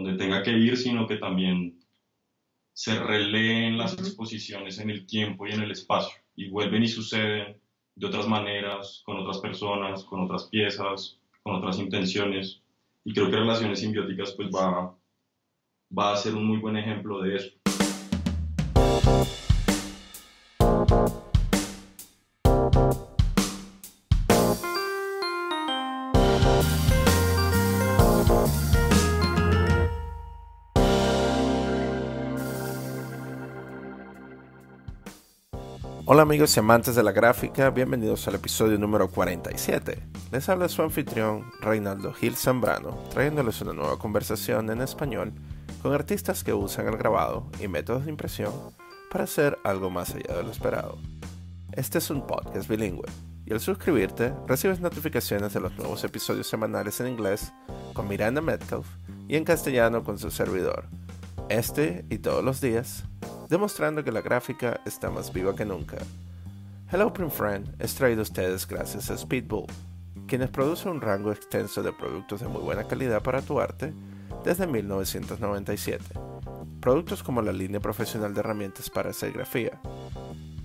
donde tenga que ir, sino que también se releen las exposiciones en el tiempo y en el espacio, y vuelven y suceden de otras maneras, con otras personas, con otras piezas, con otras intenciones, y creo que Relaciones Simbióticas pues va a ser un muy buen ejemplo de eso. Hola amigos y amantes de la gráfica, bienvenidos al episodio número 47. Les habla su anfitrión Reinaldo Gil Zambrano, trayéndoles una nueva conversación en español con artistas que usan el grabado y métodos de impresión para hacer algo más allá de lo esperado. Este es un podcast bilingüe y al suscribirte recibes notificaciones de los nuevos episodios semanales en inglés con Miranda Metcalf y en castellano con su servidor, y todos los días, demostrando que la gráfica está más viva que nunca. Hello Print Friend es traído a ustedes gracias a Speedbull, quienes producen un rango extenso de productos de muy buena calidad para tu arte desde 1997. Productos como la línea profesional de herramientas para serigrafía.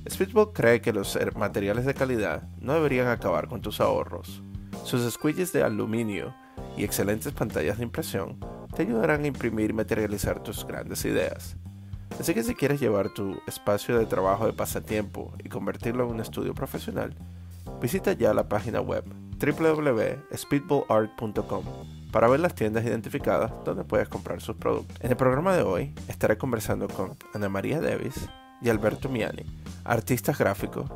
Speedbull cree que los materiales de calidad no deberían acabar con tus ahorros. Sus squeegees de aluminio y excelentes pantallas de impresión te ayudarán a imprimir y materializar tus grandes ideas. Así que si quieres llevar tu espacio de trabajo de pasatiempo y convertirlo en un estudio profesional, visita ya la página web www.speedbullart.com para ver las tiendas identificadas donde puedes comprar sus productos. En el programa de hoy estaré conversando con Ana María Davis y Alberto Miani, artistas gráficos,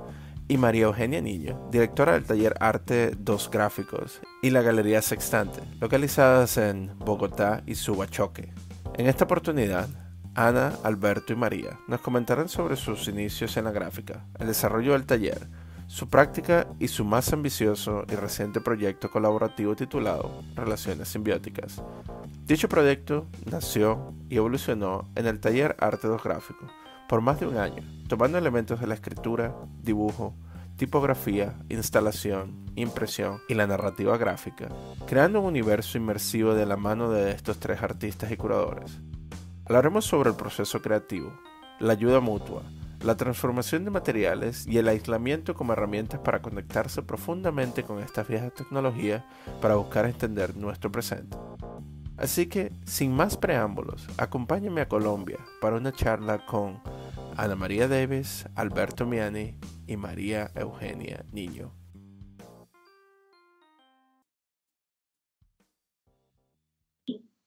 y María Eugenia Niño, directora del taller Arte 2 Gráficos y la Galería Sextante, localizadas en Bogotá y Subachoque. En esta oportunidad, Ana, Alberto y María nos comentarán sobre sus inicios en la gráfica, el desarrollo del taller, su práctica y su más ambicioso y reciente proyecto colaborativo titulado Relaciones Simbióticas. Dicho proyecto nació y evolucionó en el taller Arte 2 Gráficos por más de un año, tomando elementos de la escritura, dibujo, tipografía, instalación, impresión y la narrativa gráfica, creando un universo inmersivo de la mano de estos tres artistas y curadores. Hablaremos sobre el proceso creativo, la ayuda mutua, la transformación de materiales y el aislamiento como herramientas para conectarse profundamente con estas viejas tecnologías para buscar entender nuestro presente. Así que, sin más preámbulos, acompáñenme a Colombia para una charla con Ana María Davis, Alberto Miani y María Eugenia Niño.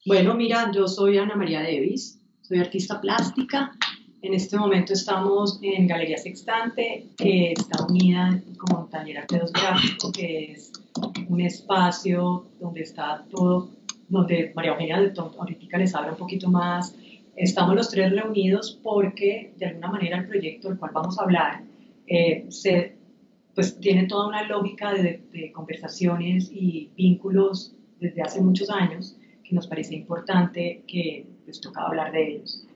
Bueno, mira, yo soy Ana María Davis, soy artista plástica. En este momento estamos en Galería Sextante, que está unida como taller Arte 2 Gráfico, que es un espacio donde está todo, donde María Eugenia ahorita les habla un poquito más. Estamos los tres reunidos porque, de alguna manera, el proyecto del cual vamos a hablar pues, tiene toda una lógica de conversaciones y vínculos desde hace muchos años, que nos parece importante que les tocaba hablar de ellos.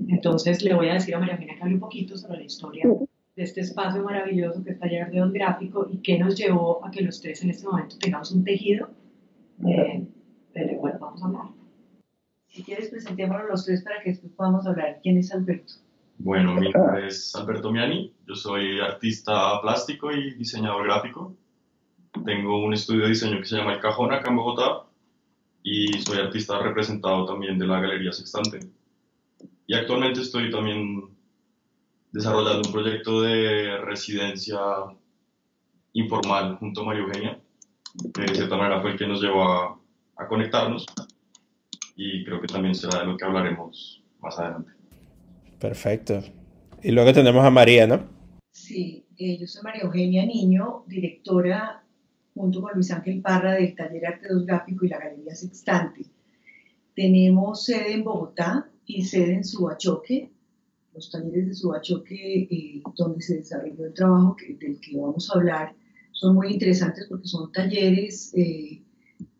Entonces le voy a decir a María Eugenia que hable un poquito sobre la historia de este espacio maravilloso que es Taller de Don Gráfico y qué nos llevó a que los tres en este momento tengamos un tejido del cual vamos a hablar. Si quieres, presentémonos los tres para que después podamos hablar. ¿Quién es Alberto? Bueno, mi nombre es Alberto Miani, yo soy artista plástico y diseñador gráfico. Tengo un estudio de diseño que se llama El Cajón acá en Bogotá y soy artista representado también de la Galería Sextante. Y actualmente estoy también desarrollando un proyecto de residencia informal junto a María Eugenia, que de cierta manera fue el que nos llevó a conectarnos y creo que también será de lo que hablaremos más adelante. Perfecto. Y luego tenemos a María, ¿no? Sí, yo soy María Eugenia Niño, directora junto con Luis Ángel Parra del Taller Arte 2 Gráfico y la Galería Sextante. Tenemos sede en Bogotá y sede en Subachoque, los talleres de Subachoque, donde se desarrolló el trabajo del que vamos a hablar, son muy interesantes porque son talleres, el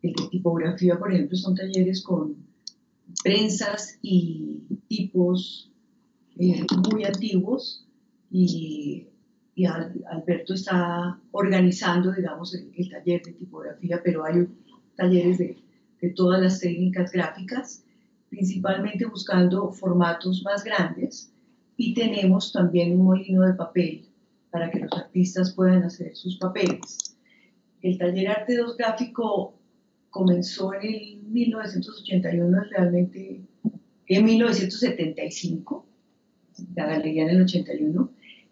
de tipografía, por ejemplo, son talleres con prensas y tipos muy antiguos y Alberto está organizando, digamos, el taller de tipografía, pero hay talleres de todas las técnicas gráficas principalmente buscando formatos más grandes, y tenemos también un molino de papel para que los artistas puedan hacer sus papeles. El taller Arte 2 Gráfico comenzó en el 1981, realmente en 1975, la galería en el 81.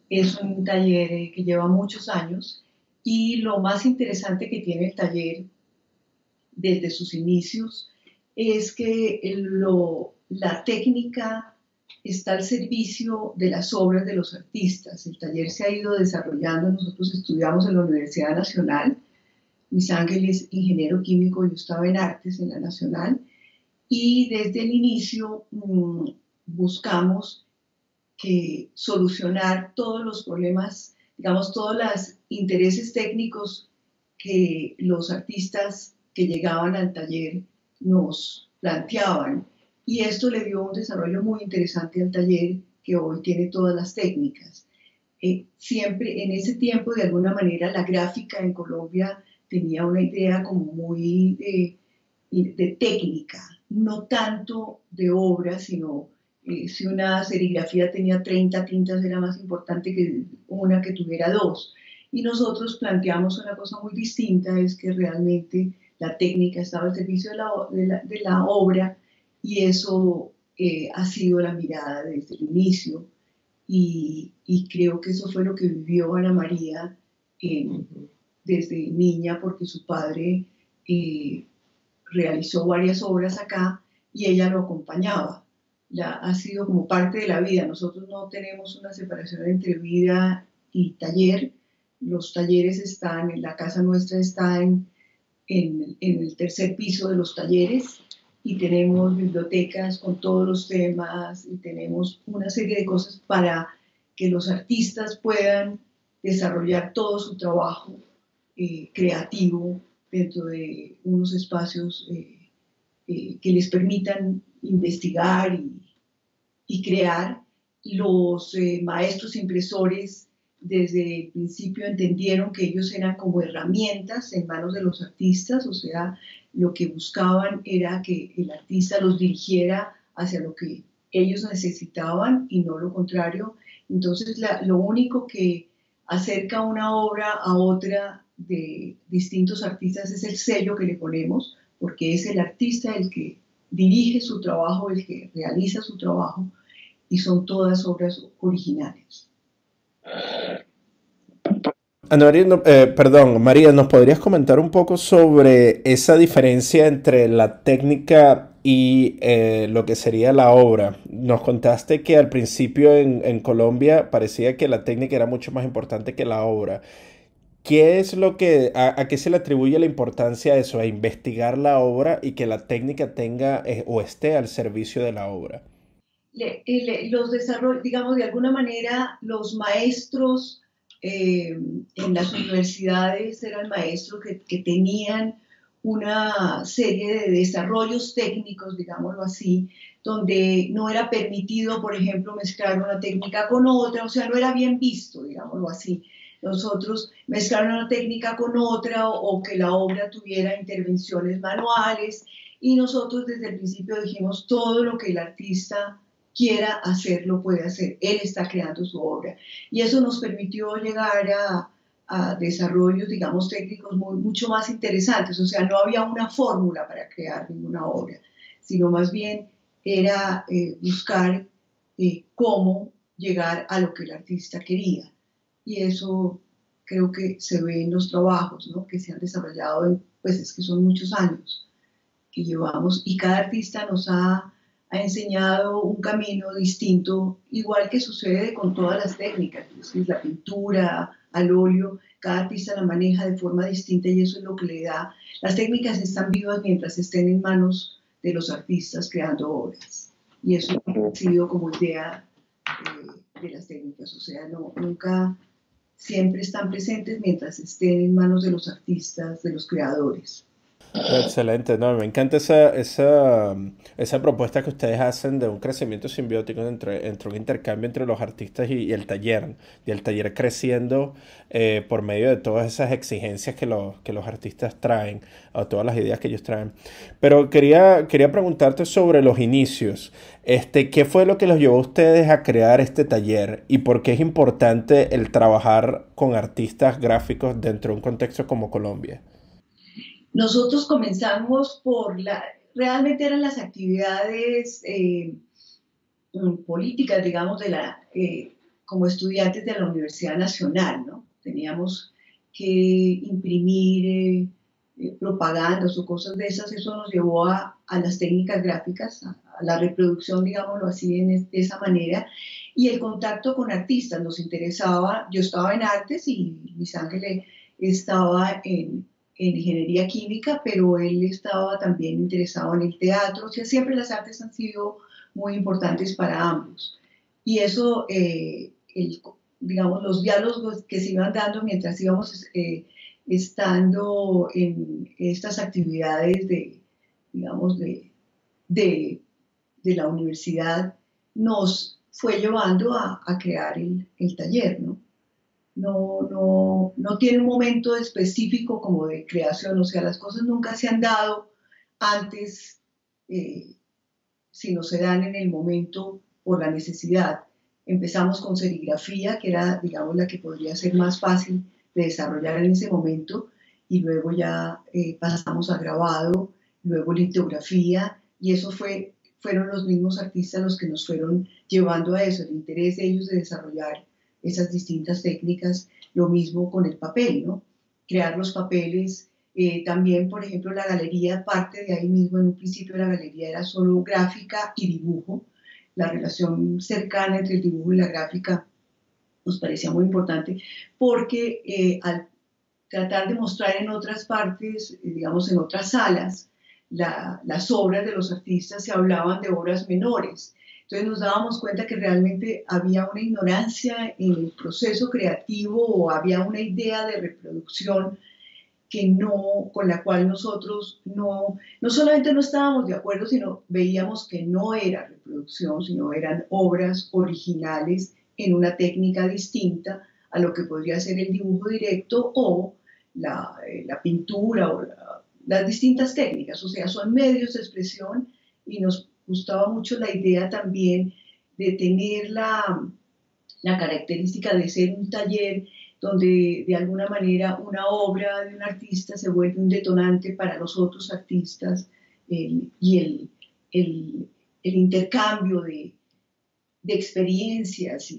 Es un taller que lleva muchos años, y lo más interesante que tiene el taller desde sus inicios es que la técnica está al servicio de las obras de los artistas. El taller se ha ido desarrollando. Nosotros estudiamos en la Universidad Nacional. Luis Ángel es ingeniero químico, yo estaba en artes en la Nacional, y desde el inicio buscamos solucionar todos los problemas, digamos, todos los intereses técnicos que los artistas que llegaban al taller nos planteaban. Y esto le dio un desarrollo muy interesante al taller, que hoy tiene todas las técnicas. Siempre en ese tiempo, de alguna manera, la gráfica en Colombia tenía una idea como muy de técnica, no tanto de obra, sino si una serigrafía tenía 30 tintas era más importante que una que tuviera 2. Y nosotros planteamos una cosa muy distinta, es que realmente la técnica estaba al servicio de la obra, y eso ha sido la mirada desde el inicio, y creo que eso fue lo que vivió Ana María desde niña, porque su padre realizó varias obras acá y ella lo acompañaba. Ha sido como parte de la vida. Nosotros no tenemos una separación entre vida y taller. Los talleres están, la casa nuestra está en el tercer piso de los talleres, y tenemos bibliotecas con todos los temas, y tenemos una serie de cosas para que los artistas puedan desarrollar todo su trabajo creativo dentro de unos espacios que les permitan investigar y crear. Los maestros impresores desde el principio entendieron que ellos eran como herramientas en manos de los artistas, o sea, lo que buscaban era que el artista los dirigiera hacia lo que ellos necesitaban y no lo contrario. Entonces, lo único que acerca una obra a otra de distintos artistas es el sello que le ponemos, porque es el artista el que dirige su trabajo, el que realiza su trabajo, y son todas obras originales. Ana María, María, ¿nos podrías comentar un poco sobre esa diferencia entre la técnica y lo que sería la obra? Nos contaste que al principio en Colombia parecía que la técnica era mucho más importante que la obra. ¿Qué es a qué se le atribuye la importancia a eso, a investigar la obra y que la técnica tenga o esté al servicio de la obra? Los desarrollos, digamos, de alguna manera, los maestros en las universidades eran maestros que tenían una serie de desarrollos técnicos, digámoslo así, donde no era permitido, por ejemplo, mezclar una técnica con otra, o sea, no era bien visto, digámoslo así. Nosotros mezclar una técnica con otra, o que la obra tuviera intervenciones manuales, y nosotros desde el principio dijimos todo lo que el artista quiera hacer, lo puede hacer. Él está creando su obra. Y eso nos permitió llegar a desarrollos, digamos, técnicos mucho más interesantes. O sea, no había una fórmula para crear ninguna obra, sino más bien era buscar cómo llegar a lo que el artista quería. Y eso creo que se ve en los trabajos, ¿no?, que se han desarrollado, pues es que son muchos años que llevamos, y cada artista nos ha enseñado un camino distinto, igual que sucede con todas las técnicas, es decir, la pintura, al óleo, cada artista la maneja de forma distinta, y eso es lo que le da. Las técnicas están vivas mientras estén en manos de los artistas creando obras, y eso ha sido como idea de las técnicas, o sea, nunca, siempre están presentes mientras estén en manos de los artistas, de los creadores. Excelente, no, me encanta esa propuesta que ustedes hacen de un crecimiento simbiótico entre un intercambio entre los artistas y el taller, y el taller creciendo por medio de todas esas exigencias que los artistas traen, o todas las ideas que ellos traen. Pero quería preguntarte sobre los inicios. ¿Qué fue lo que los llevó a ustedes a crear este taller y por qué es importante el trabajar con artistas gráficos dentro de un contexto como Colombia? Nosotros comenzamos realmente eran las actividades políticas, digamos, como estudiantes de la Universidad Nacional, ¿no? Teníamos que imprimir propagandas o cosas de esas, eso nos llevó a las técnicas gráficas, a la reproducción, digámoslo así, de esa manera, y el contacto con artistas nos interesaba. Yo estaba en artes y Luis Ángel estaba en ingeniería química, pero él estaba también interesado en el teatro. O sea, siempre las artes han sido muy importantes para ambos. Y eso, digamos, los diálogos que se iban dando mientras íbamos estando en estas actividades digamos, de la universidad, nos fue llevando a crear el taller, ¿no? No tiene un momento específico como de creación, o sea, las cosas nunca se han dado antes, eh, sino se dan en el momento por la necesidad. Empezamos con serigrafía, que era, digamos, la que podría ser más fácil de desarrollar en ese momento, y luego ya pasamos a grabado, luego litografía, y eso fueron los mismos artistas los que nos fueron llevando a eso, el interés de ellos de desarrollar esas distintas técnicas. Lo mismo con el papel, ¿no? Crear los papeles. También, por ejemplo, la galería parte de ahí mismo. En un principio la galería era solo gráfica y dibujo. La relación cercana entre el dibujo y la gráfica nos parecía muy importante porque al tratar de mostrar en otras partes, digamos en otras salas, las obras de los artistas, se hablaban de obras menores. Entonces nos dábamos cuenta que realmente había una ignorancia en el proceso creativo o había una idea de reproducción con la cual nosotros no solamente no estábamos de acuerdo, sino veíamos que no era reproducción, sino eran obras originales en una técnica distinta a lo que podría ser el dibujo directo o la pintura o las distintas técnicas. O sea, son medios de expresión y nos gustaba mucho la idea también de tener la característica de ser un taller donde de alguna manera una obra de un artista se vuelve un detonante para los otros artistas, y el intercambio de experiencias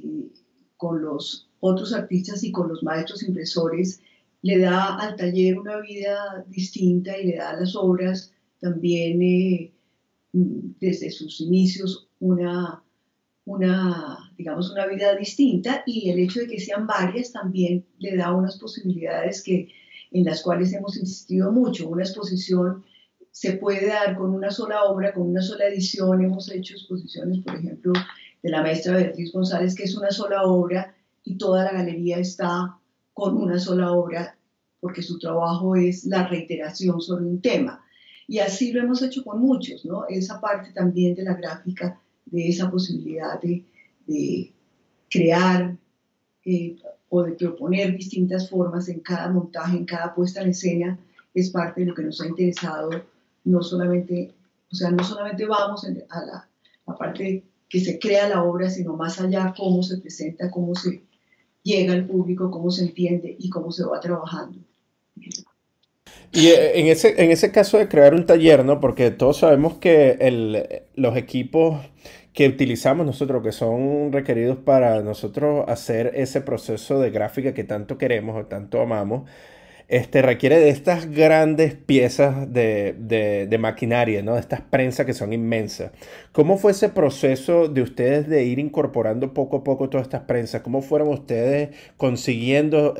con los otros artistas y con los maestros impresores le da al taller una vida distinta y le da a las obras también desde sus inicios digamos, una vida distinta, y el hecho de que sean varias también le da unas posibilidades en las cuales hemos insistido mucho. Una exposición se puede dar con una sola obra, con una sola edición. Hemos hecho exposiciones, por ejemplo, de la maestra Beatriz González, que es una sola obra y toda la galería está con una sola obra porque su trabajo es la reiteración sobre un tema. Y así lo hemos hecho con muchos, ¿no? Esa parte también de la gráfica, de esa posibilidad de crear o de proponer distintas formas en cada montaje, en cada puesta en escena, es parte de lo que nos ha interesado. No solamente, o sea, no solamente vamos a la parte que se crea la obra, sino más allá cómo se presenta, cómo se llega al público, cómo se entiende y cómo se va trabajando. Y en ese caso de crear un taller, ¿no? Porque todos sabemos que los equipos que utilizamos nosotros, que son requeridos para nosotros hacer ese proceso de gráfica que tanto queremos o tanto amamos, requiere de estas grandes piezas de maquinaria, ¿no? De estas prensas que son inmensas. ¿Cómo fue ese proceso de ustedes de ir incorporando poco a poco todas estas prensas? ¿Cómo fueron ustedes consiguiendo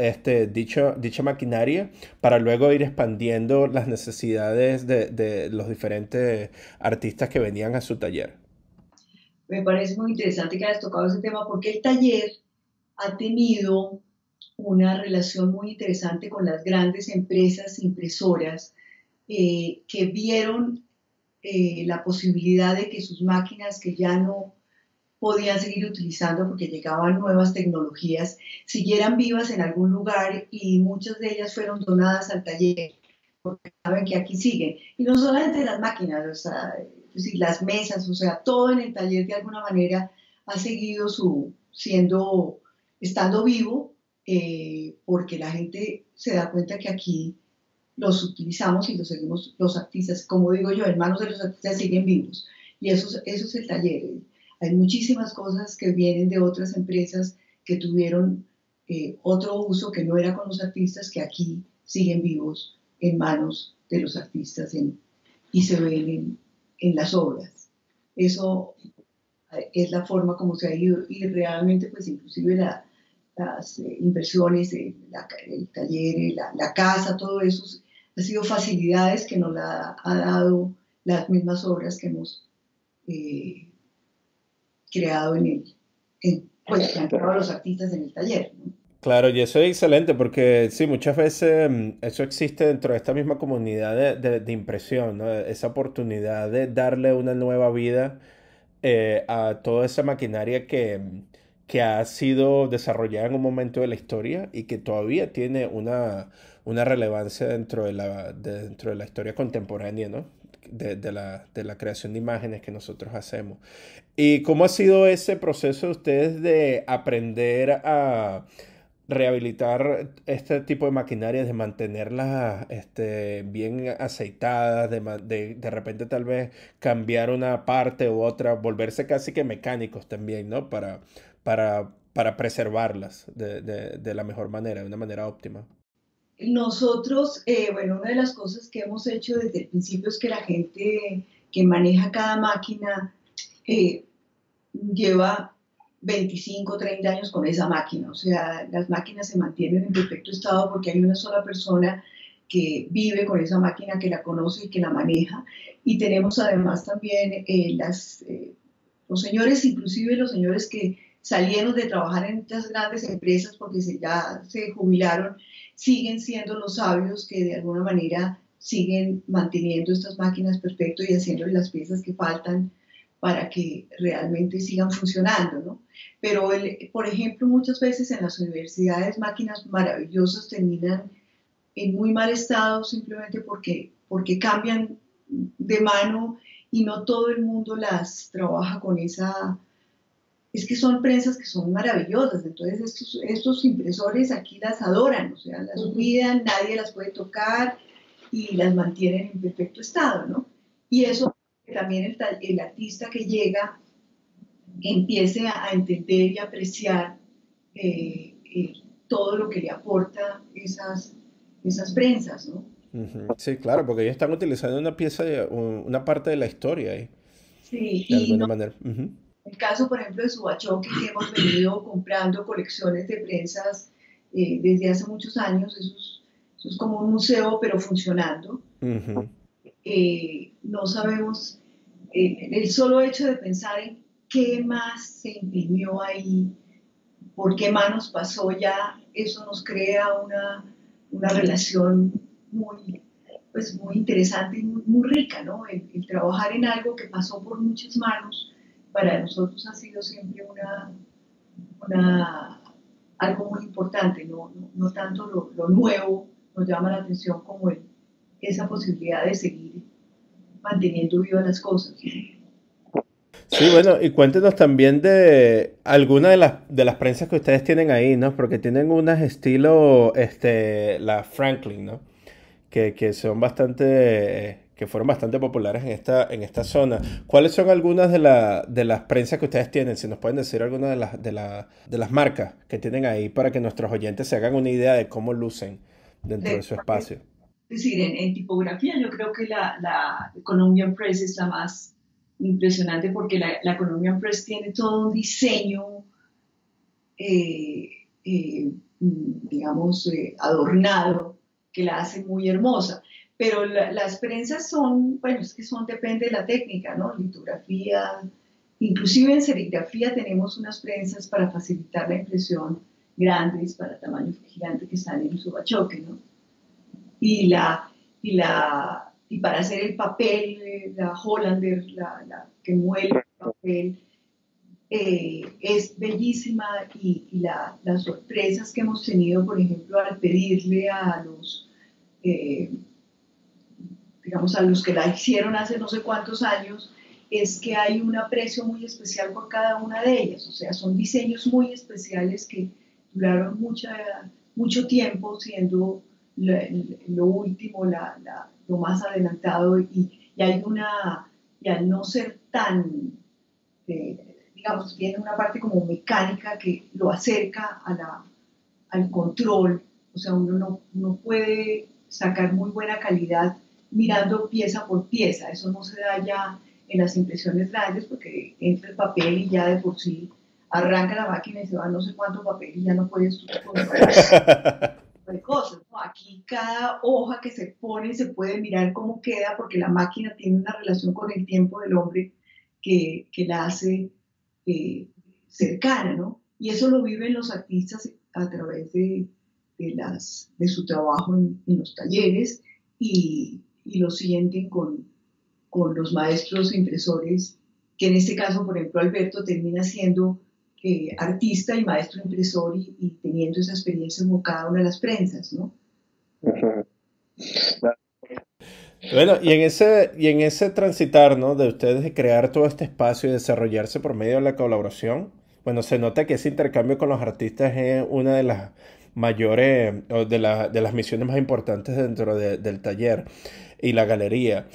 dicha maquinaria para luego ir expandiendo las necesidades de los diferentes artistas que venían a su taller? Me parece muy interesante que hayas tocado ese tema porque el taller ha tenido una relación muy interesante con las grandes empresas impresoras que vieron la posibilidad de que sus máquinas que ya no podían seguir utilizando porque llegaban nuevas tecnologías, siguieran vivas en algún lugar y muchas de ellas fueron donadas al taller, porque saben que aquí siguen. Y no solamente las máquinas, o sea, es decir, las mesas, o sea, todo en el taller de alguna manera ha seguido estando vivo, porque la gente se da cuenta que aquí los utilizamos y los seguimos los artistas. Como digo yo, en manos de los artistas siguen vivos. Y eso es el taller. Hay muchísimas cosas que vienen de otras empresas que tuvieron otro uso que no era con los artistas, que aquí siguen vivos en manos de los artistas y se ven en las obras. Eso es la forma como se ha ido y realmente pues inclusive las inversiones, el taller, la casa, todo eso ha sido facilidades que nos ha dado las mismas obras que hemos creado pues, que han creado los artistas en el taller, ¿no? Claro, y eso es excelente porque sí, muchas veces eso existe dentro de esta misma comunidad de impresión, ¿no? Esa oportunidad de darle una nueva vida a toda esa maquinaria que ha sido desarrollada en un momento de la historia y que todavía tiene una relevancia dentro de la historia contemporánea, ¿no? De la creación de imágenes que nosotros hacemos. ¿Y cómo ha sido ese proceso de ustedes de aprender a rehabilitar este tipo de maquinarias, de mantenerlas bien aceitadas, de repente tal vez cambiar una parte u otra, volverse casi que mecánicos también, ¿no? Para preservarlas de la mejor manera, de una manera óptima? Nosotros, bueno, una de las cosas que hemos hecho desde el principio es que la gente que maneja cada máquina lleva 25, 30 años con esa máquina. O sea, las máquinas se mantienen en perfecto estado porque hay una sola persona que vive con esa máquina, que la conoce y que la maneja. Y tenemos además también los señores, inclusive los señores que salieron de trabajar en estas grandes empresas porque ya se jubilaron, siguen siendo los sabios que de alguna manera siguen manteniendo estas máquinas perfecto y haciéndole las piezas que faltan para que realmente sigan funcionando, ¿no? Pero, por ejemplo, muchas veces en las universidades máquinas maravillosas terminan en muy mal estado simplemente porque cambian de mano y no todo el mundo las trabaja con esa... Es que son prensas que son maravillosas, entonces estos impresores aquí las adoran, o sea, las cuidan, nadie las puede tocar y las mantienen en perfecto estado, ¿no? Y eso también el artista que llega empiece a entender y apreciar todo lo que le aporta esas prensas, ¿no? Sí, claro, porque ellos están utilizando una pieza, una parte de la historia ahí, Sí, de y alguna no, manera. el caso, por ejemplo, de Subachoque, que hemos venido comprando colecciones de prensas desde hace muchos años, eso es como un museo, pero funcionando. Ujú. No sabemos, el solo hecho de pensar en qué más se imprimió ahí, por qué manos pasó ya, eso nos crea una relación muy, pues, muy interesante y muy rica, ¿no? El trabajar en algo que pasó por muchas manos, para nosotros ha sido siempre algo muy importante, no tanto lo nuevo nos llama la atención como esa posibilidad de seguir manteniendo vivas las cosas. Sí, bueno, y cuéntenos también de alguna de las prensas que ustedes tienen ahí, ¿no? Porque tienen unas estilo, la Franklin, ¿no? Que son que fueron bastante populares en esta zona. ¿Cuáles son algunas de las prensas que ustedes tienen? Si nos pueden decir algunas de las marcas que tienen ahí para que nuestros oyentes se hagan una idea de cómo lucen dentro de su espacio. Es decir, en tipografía yo creo que la Columbian Press es la más impresionante porque la Columbian Press tiene todo un diseño, digamos, adornado que la hace muy hermosa. Pero las prensas son, bueno, es que depende de la técnica, ¿no? Litografía, inclusive en serigrafía tenemos unas prensas para facilitar la impresión grandes, para tamaño gigante que están en Subachoque, ¿no? Y y para hacer el papel, la Hollander, la que muele el papel, es bellísima y las sorpresas que hemos tenido, por ejemplo, al pedirle a los, digamos, a los que la hicieron hace no sé cuántos años, es que hay un aprecio muy especial por cada una de ellas. O sea, son diseños muy especiales que duraron mucho tiempo siendo lo último, lo más adelantado y hay y al no ser tan, digamos, tiene una parte como mecánica que lo acerca al control. O sea, uno no puede sacar muy buena calidad mirando pieza por pieza. Eso no se da ya en las impresiones grandes porque entra el papel y ya de por sí arranca la máquina y se va no sé cuánto papel y ya no puedes controlar de cosas, ¿no? Aquí cada hoja que se pone se puede mirar cómo queda porque la máquina tiene una relación con el tiempo del hombre que la hace cercana, ¿no? Y eso lo viven los artistas a través de su trabajo en los talleres y lo sienten con los maestros impresores, que en este caso, por ejemplo, Alberto termina siendo artista y maestro impresor y teniendo esa experiencia en cada una de las prensas, ¿no? Bueno, y en ese transitar, ¿no? De ustedes de crear todo este espacio y desarrollarse por medio de la colaboración, bueno, se nota que ese intercambio con los artistas es una de las mayores, o de las misiones más importantes dentro del taller y la galería.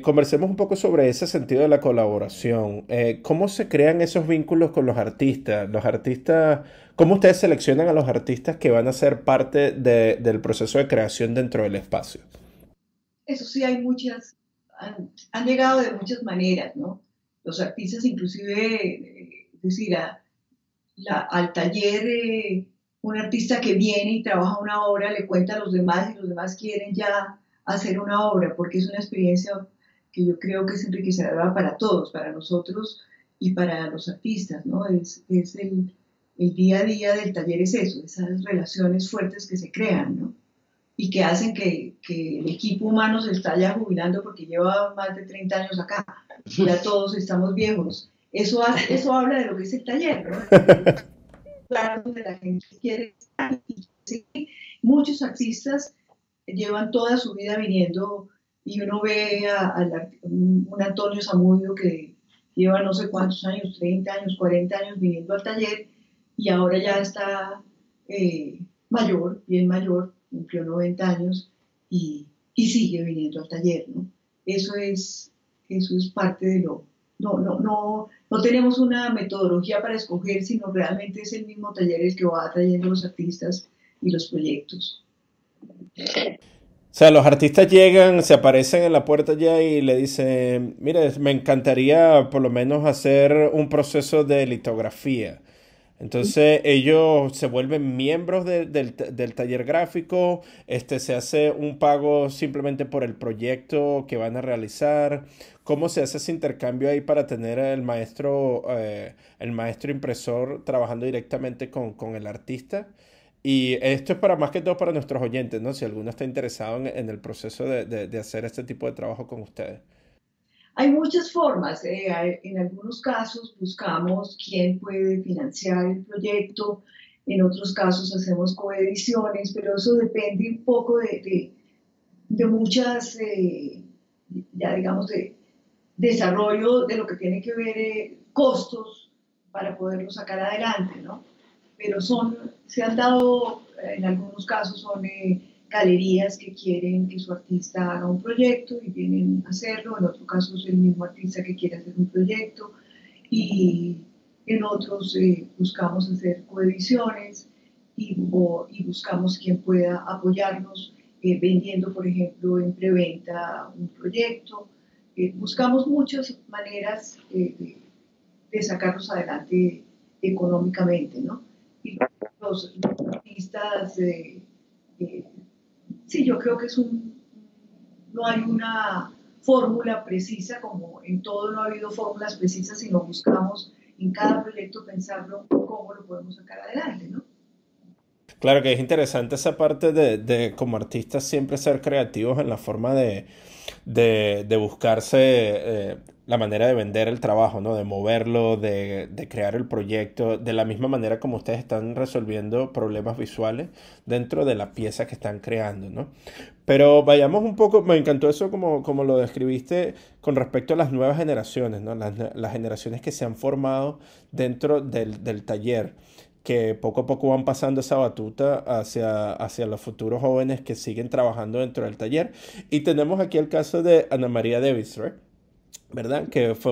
Conversemos un poco sobre ese sentido de la colaboración. ¿Cómo se crean esos vínculos con los artistas? ¿Cómo ustedes seleccionan a los artistas que van a ser parte del proceso de creación dentro del espacio? Eso sí, hay han llegado de muchas maneras, ¿no? Los artistas inclusive, es decir, al taller, un artista que viene y trabaja una obra le cuenta a los demás y los demás quieren ya hacer una obra porque es una experiencia que yo creo que es enriquecedora para todos, para nosotros y para los artistas, ¿no? Es el día a día del taller es eso, esas relaciones fuertes que se crean, ¿no? Y que hacen que el equipo humano se está ya jubilando porque lleva más de 30 años acá. Ya todos estamos viejos. Eso habla de lo que es el taller, ¿no? Claro, donde la gente quiere estar. Sí, muchos artistas llevan toda su vida viniendo y uno ve un Antonio Zamudio que lleva no sé cuántos años, 30 años, 40 años viniendo al taller y ahora ya está mayor, bien mayor, cumplió 90 años y sigue viniendo al taller, ¿no? Eso es parte de lo... No tenemos una metodología para escoger, sino realmente es el mismo taller el que va atrayendo los artistas y los proyectos. O sea, los artistas llegan, se aparecen en la puerta ya y le dicen, mire, me encantaría por lo menos hacer un proceso de litografía. Entonces ellos se vuelven miembros del taller gráfico, se hace un pago simplemente por el proyecto que van a realizar. ¿Cómo se hace ese intercambio ahí para tener el maestro impresor trabajando directamente con el artista? Y esto es para más que todo para nuestros oyentes, ¿no? Si alguno está interesado en el proceso de hacer este tipo de trabajo con ustedes. Hay muchas formas. En algunos casos buscamos quién puede financiar el proyecto, en otros casos hacemos coediciones, pero eso depende un poco de muchas, ya digamos, de desarrollo de lo que tiene que ver costos para poderlo sacar adelante, ¿no? Pero se han dado, en algunos casos son galerías que quieren que su artista haga un proyecto y vienen a hacerlo, en otros casos el mismo artista que quiere hacer un proyecto y en otros buscamos hacer coediciones y buscamos quien pueda apoyarnos vendiendo, por ejemplo, en preventa un proyecto. Buscamos muchas maneras de sacarlos adelante económicamente, ¿no? Y los artistas, sí, yo creo que no hay una fórmula precisa, como en todo no ha habido fórmulas precisas, sino buscamos en cada proyecto pensarlo cómo lo podemos sacar adelante, ¿no? Claro que es interesante esa parte de como artistas siempre ser creativos en la forma de buscarse la manera de vender el trabajo, ¿no? De moverlo, de crear el proyecto, de la misma manera como ustedes están resolviendo problemas visuales dentro de la pieza que están creando, ¿no? Pero vayamos un poco, me encantó eso como lo describiste con respecto a las nuevas generaciones, ¿no? Las generaciones que se han formado dentro del taller, que poco a poco van pasando esa batuta hacia los futuros jóvenes que siguen trabajando dentro del taller. Y tenemos aquí el caso de Ana María Davis, ¿right? ¿Verdad? Que es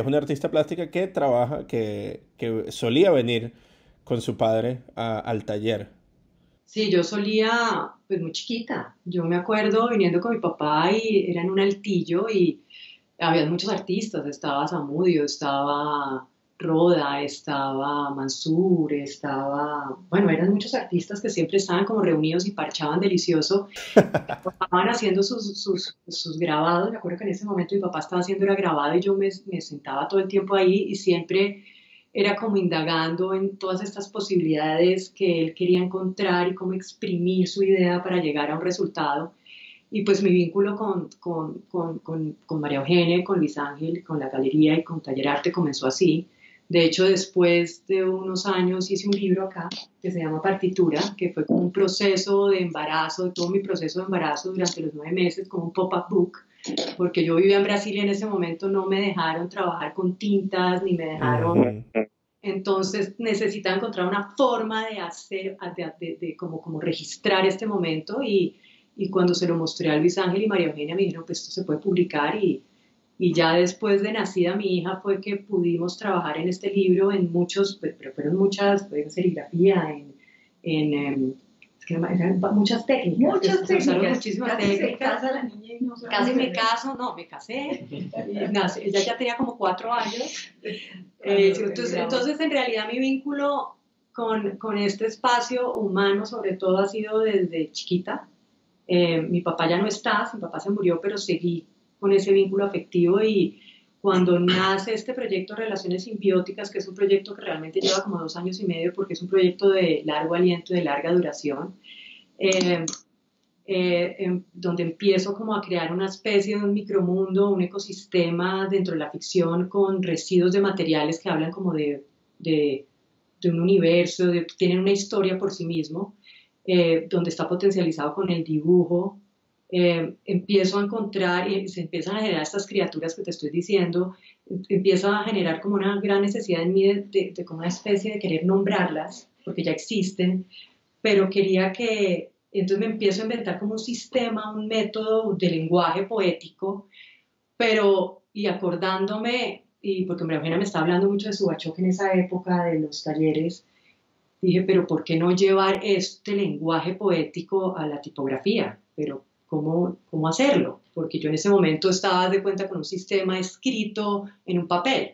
una artista plástica que trabaja, que solía venir con su padre al taller. Sí, yo solía, pues muy chiquita. Yo me acuerdo viniendo con mi papá y era en un altillo y había muchos artistas. Estaba Zamudio, estaba Roda, estaba Mansur, estaba, bueno, eran muchos artistas que siempre estaban como reunidos y parchaban delicioso. Estaban haciendo sus grabados. Me acuerdo que en ese momento mi papá estaba haciendo era grabado y yo me sentaba todo el tiempo ahí y siempre era como indagando en todas estas posibilidades que él quería encontrar y cómo exprimir su idea para llegar a un resultado. Y pues mi vínculo con María Eugenia, con Luis Ángel, con la galería y con Taller Arte comenzó así. De hecho, después de unos años hice un libro acá que se llama Partitura, que fue como un proceso de embarazo, de todo mi proceso de embarazo durante los 9 meses, como un pop-up book, porque yo vivía en Brasil y en ese momento no me dejaron trabajar con tintas, ni me dejaron. Ujú. Entonces necesitaba encontrar una forma de hacer, como registrar este momento y cuando se lo mostré a Luis Ángel y María Eugenia me dijeron, pues esto se puede publicar y ya después de nacida mi hija fue que pudimos trabajar en este libro en muchos, pues, pero fueron muchas, fue en serigrafía, es que eran muchas técnicas. Muchas Se usaron técnicas. muchísimas Casi se técnicas. casa la niña y no sabe Casi me hacerlo. caso, no, me casé. Ella ya tenía como 4 años. Entonces, en realidad, mi vínculo con este espacio humano, sobre todo, ha sido desde chiquita. Mi papá ya no está, mi papá se murió, pero seguí con ese vínculo afectivo y cuando nace este proyecto Relaciones Simbióticas, que es un proyecto que realmente lleva como 2 años y medio porque es un proyecto de largo aliento, de larga duración, eh, donde empiezo como a crear una especie de un micromundo, un ecosistema dentro de la ficción con residuos de materiales que hablan como de, de un universo, tienen una historia por sí mismo, donde está potencializado con el dibujo. Empiezo a encontrar y se empiezan a generar estas criaturas que te estoy diciendo, empieza a generar como una gran necesidad en mí de como una especie de querer nombrarlas, porque ya existen, pero quería que, entonces me empiezo a inventar como un sistema, un método de lenguaje poético, pero, y acordándome, y porque María Eugenia me está hablando mucho de Subachoque en esa época, de los talleres, dije, pero ¿por qué no llevar este lenguaje poético a la tipografía? Pero ¿cómo hacerlo? Porque yo en ese momento estaba de cuenta con un sistema escrito en un papel.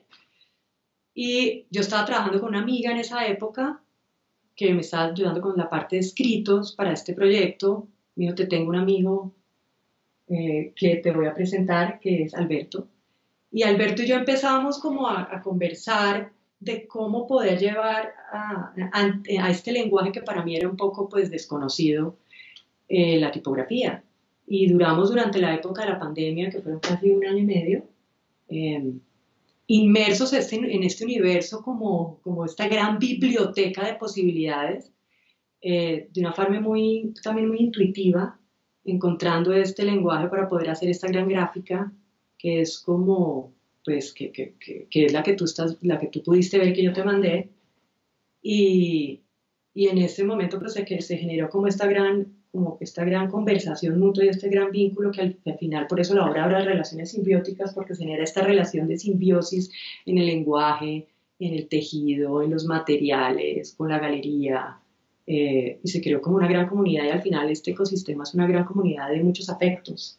Y yo estaba trabajando con una amiga en esa época que me estaba ayudando con la parte de escritos para este proyecto. Me dijo, te tengo un amigo que te voy a presentar, que es Alberto. Y Alberto y yo empezábamos como a conversar de cómo poder llevar a este lenguaje que para mí era un poco pues desconocido, la tipografía. Y duramos durante la época de la pandemia, que fueron casi 1 año y medio, eh, inmersos en este universo como esta gran biblioteca de posibilidades, de una forma también muy intuitiva, encontrando este lenguaje para poder hacer esta gran gráfica, que es como, pues, que es la que tú pudiste ver que yo te mandé, y en ese momento pues se generó como esta gran conversación mutua y este gran vínculo que al final, por eso la obra habla de relaciones simbióticas, porque se genera esta relación de simbiosis en el lenguaje, en el tejido, en los materiales, con la galería, y se creó como una gran comunidad y al final este ecosistema es una gran comunidad de muchos afectos.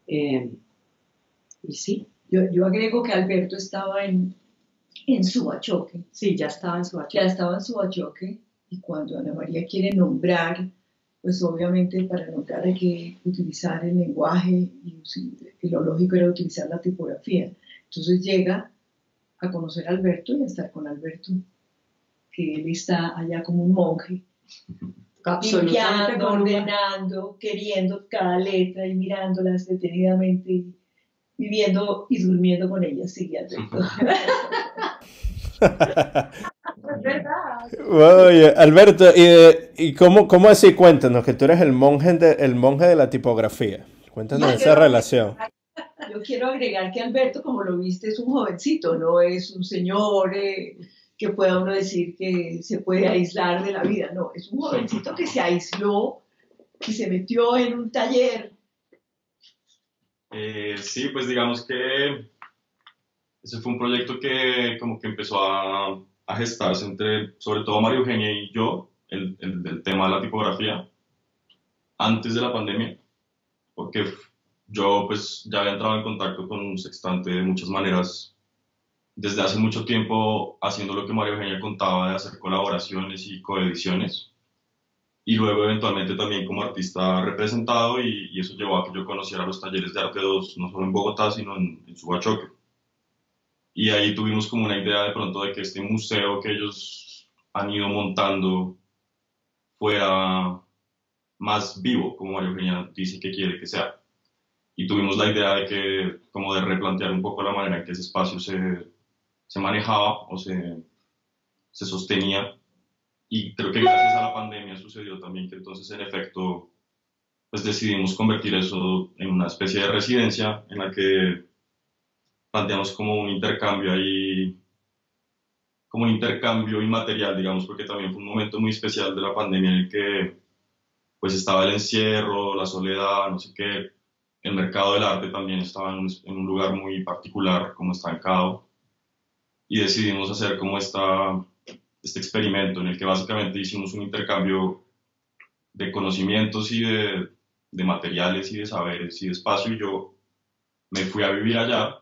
Y sí, Yo agrego que Alberto estaba en Subachoque, sí, ya estaba en su ya estaba en Subachoque, y cuando Ana María quiere nombrar, pues obviamente para nombrar hay que utilizar el lenguaje y lo lógico era utilizar la tipografía. Entonces llega a conocer a Alberto y a estar con Alberto, que él está allá como un monje Absolutamente limpiando, con ordenando, queriendo cada letra y mirándolas detenidamente y viviendo y durmiendo con ellas, sí, Alberto. Es verdad. Oye, Alberto, ¿y cómo así? Cuéntanos, que tú eres el monje de la tipografía. Cuéntanos Yo esa quiero, relación. yo quiero agregar que Alberto, como lo viste, es un jovencito, no es un señor que pueda uno decir que se puede aislar de la vida, no, es un jovencito que se aisló y se metió en un taller. Sí, pues digamos que ese fue un proyecto que como que empezó a gestarse entre, sobre todo María Eugenia y yo, el tema de la tipografía, antes de la pandemia, porque yo pues ya había entrado en contacto con Sextante de muchas maneras desde hace mucho tiempo haciendo lo que María Eugenia contaba de hacer colaboraciones y coediciones y luego eventualmente también como artista representado y eso llevó a que yo conociera los talleres de Arte 2 no solo en Bogotá sino en Subachoque. Y ahí tuvimos como una idea de pronto de que este museo que ellos han ido montando fuera más vivo, como María Eugenia dice que quiere que sea. Y tuvimos la idea de que, como de replantear un poco la manera en que ese espacio se manejaba o se sostenía. Y creo que gracias a la pandemia sucedió también que entonces en efecto pues decidimos convertir eso en una especie de residencia en la que planteamos como un intercambio ahí, como un intercambio inmaterial, digamos, porque también fue un momento muy especial de la pandemia en el que pues estaba el encierro, la soledad, no sé qué, el mercado del arte también estaba en un lugar muy particular, como estancado, y decidimos hacer como este experimento en el que básicamente hicimos un intercambio de conocimientos y de materiales y de saberes y de espacio, y yo me fui a vivir allá.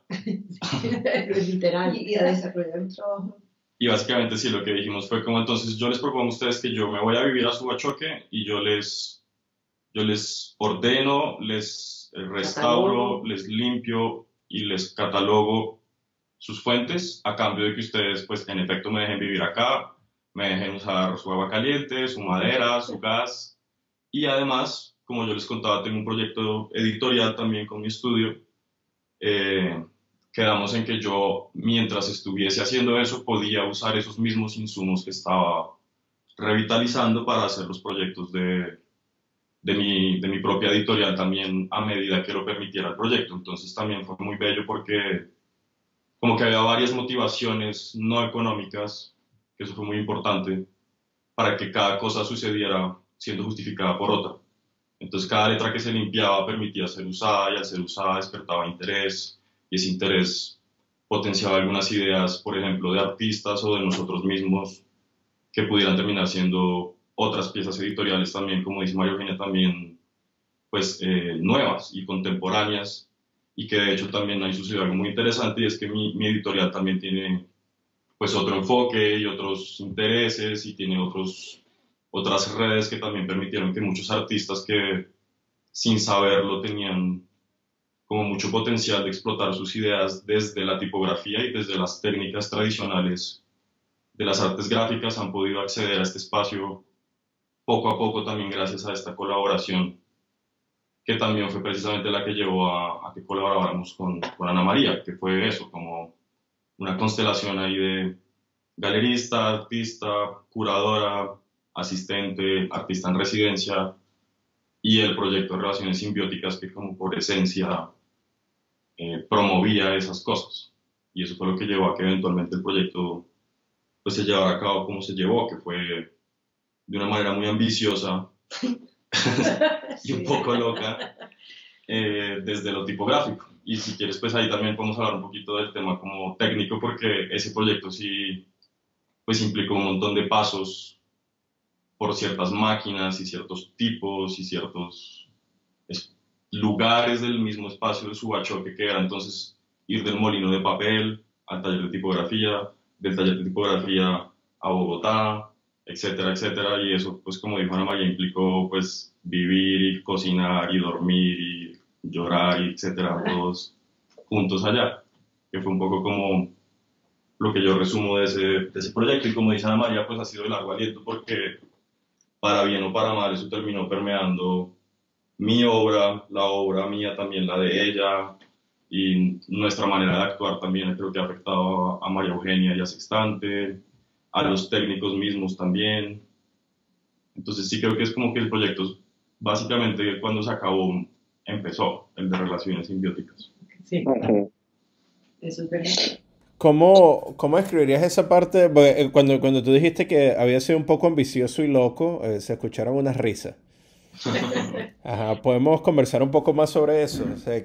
literal. Y a desarrollar un trabajo. Y básicamente sí, lo que dijimos fue como entonces yo les propongo a ustedes que yo me voy a vivir a Subachoque y yo les ordeno, les restauro, les limpio y les catalogo sus fuentes a cambio de que ustedes pues en efecto me dejen vivir acá, me dejen usar su agua caliente, su madera, su gas y además, como yo les contaba, tengo un proyecto editorial también con mi estudio. eh, Quedamos en que yo, mientras estuviese haciendo eso, podía usar esos mismos insumos que estaba revitalizando para hacer los proyectos de mi propia editorial también a medida que lo permitiera el proyecto. Entonces también fue muy bello porque como que había varias motivaciones no económicas, que eso fue muy importante, para que cada cosa sucediera siendo justificada por otra. Entonces cada letra que se limpiaba permitía ser usada y al ser usada despertaba interés y ese interés potenciaba algunas ideas, por ejemplo, de artistas o de nosotros mismos que pudieran terminar siendo otras piezas editoriales también, como dice María Eugenia, también pues nuevas y contemporáneas y que de hecho también hay sucedido algo muy interesante y es que mi editorial también tiene pues otro enfoque y otros intereses y tiene otras redes que también permitieron que muchos artistas que sin saberlo tenían como mucho potencial de explotar sus ideas desde la tipografía y desde las técnicas tradicionales de las artes gráficas han podido acceder a este espacio poco a poco también gracias a esta colaboración que también fue precisamente la que llevó a que colaboráramos con Ana María, que fue eso, como una constelación ahí de galerista, artista, curadora, asistente, artista en residencia y el proyecto de relaciones simbióticas que como por esencia promovía esas cosas. Y eso fue lo que llevó a que eventualmente el proyecto pues, se llevara a cabo como se llevó, que fue de una manera muy ambiciosa y un poco loca desde lo tipográfico. Y si quieres, pues ahí también podemos hablar un poquito del tema como técnico, porque ese proyecto sí pues implicó un montón de pasos por ciertas máquinas y ciertos tipos y ciertos lugares del mismo espacio de Subachoque, que era entonces ir del molino de papel al taller de tipografía, del taller de tipografía a Bogotá, etcétera, etcétera, y eso, pues como dijo Ana María, implicó pues vivir y cocinar y dormir y llorar y etcétera, todos juntos allá, que fue un poco como lo que yo resumo de ese proyecto, y como dice Ana María, pues ha sido de largo aliento porque para bien o para mal, eso terminó permeando mi obra, la obra mía también, la de ella, y nuestra manera de actuar también creo que ha afectado a María Eugenia y a Sextante, a los técnicos mismos también. Entonces sí creo que es como que el proyecto, básicamente cuando se acabó, empezó, el de relaciones simbióticas. Sí, eso es verdad. ¿Cómo describirías esa parte? Porque, cuando tú dijiste que había sido un poco ambicioso y loco, se escucharon unas risas. Ajá, podemos conversar un poco más sobre eso. O sea,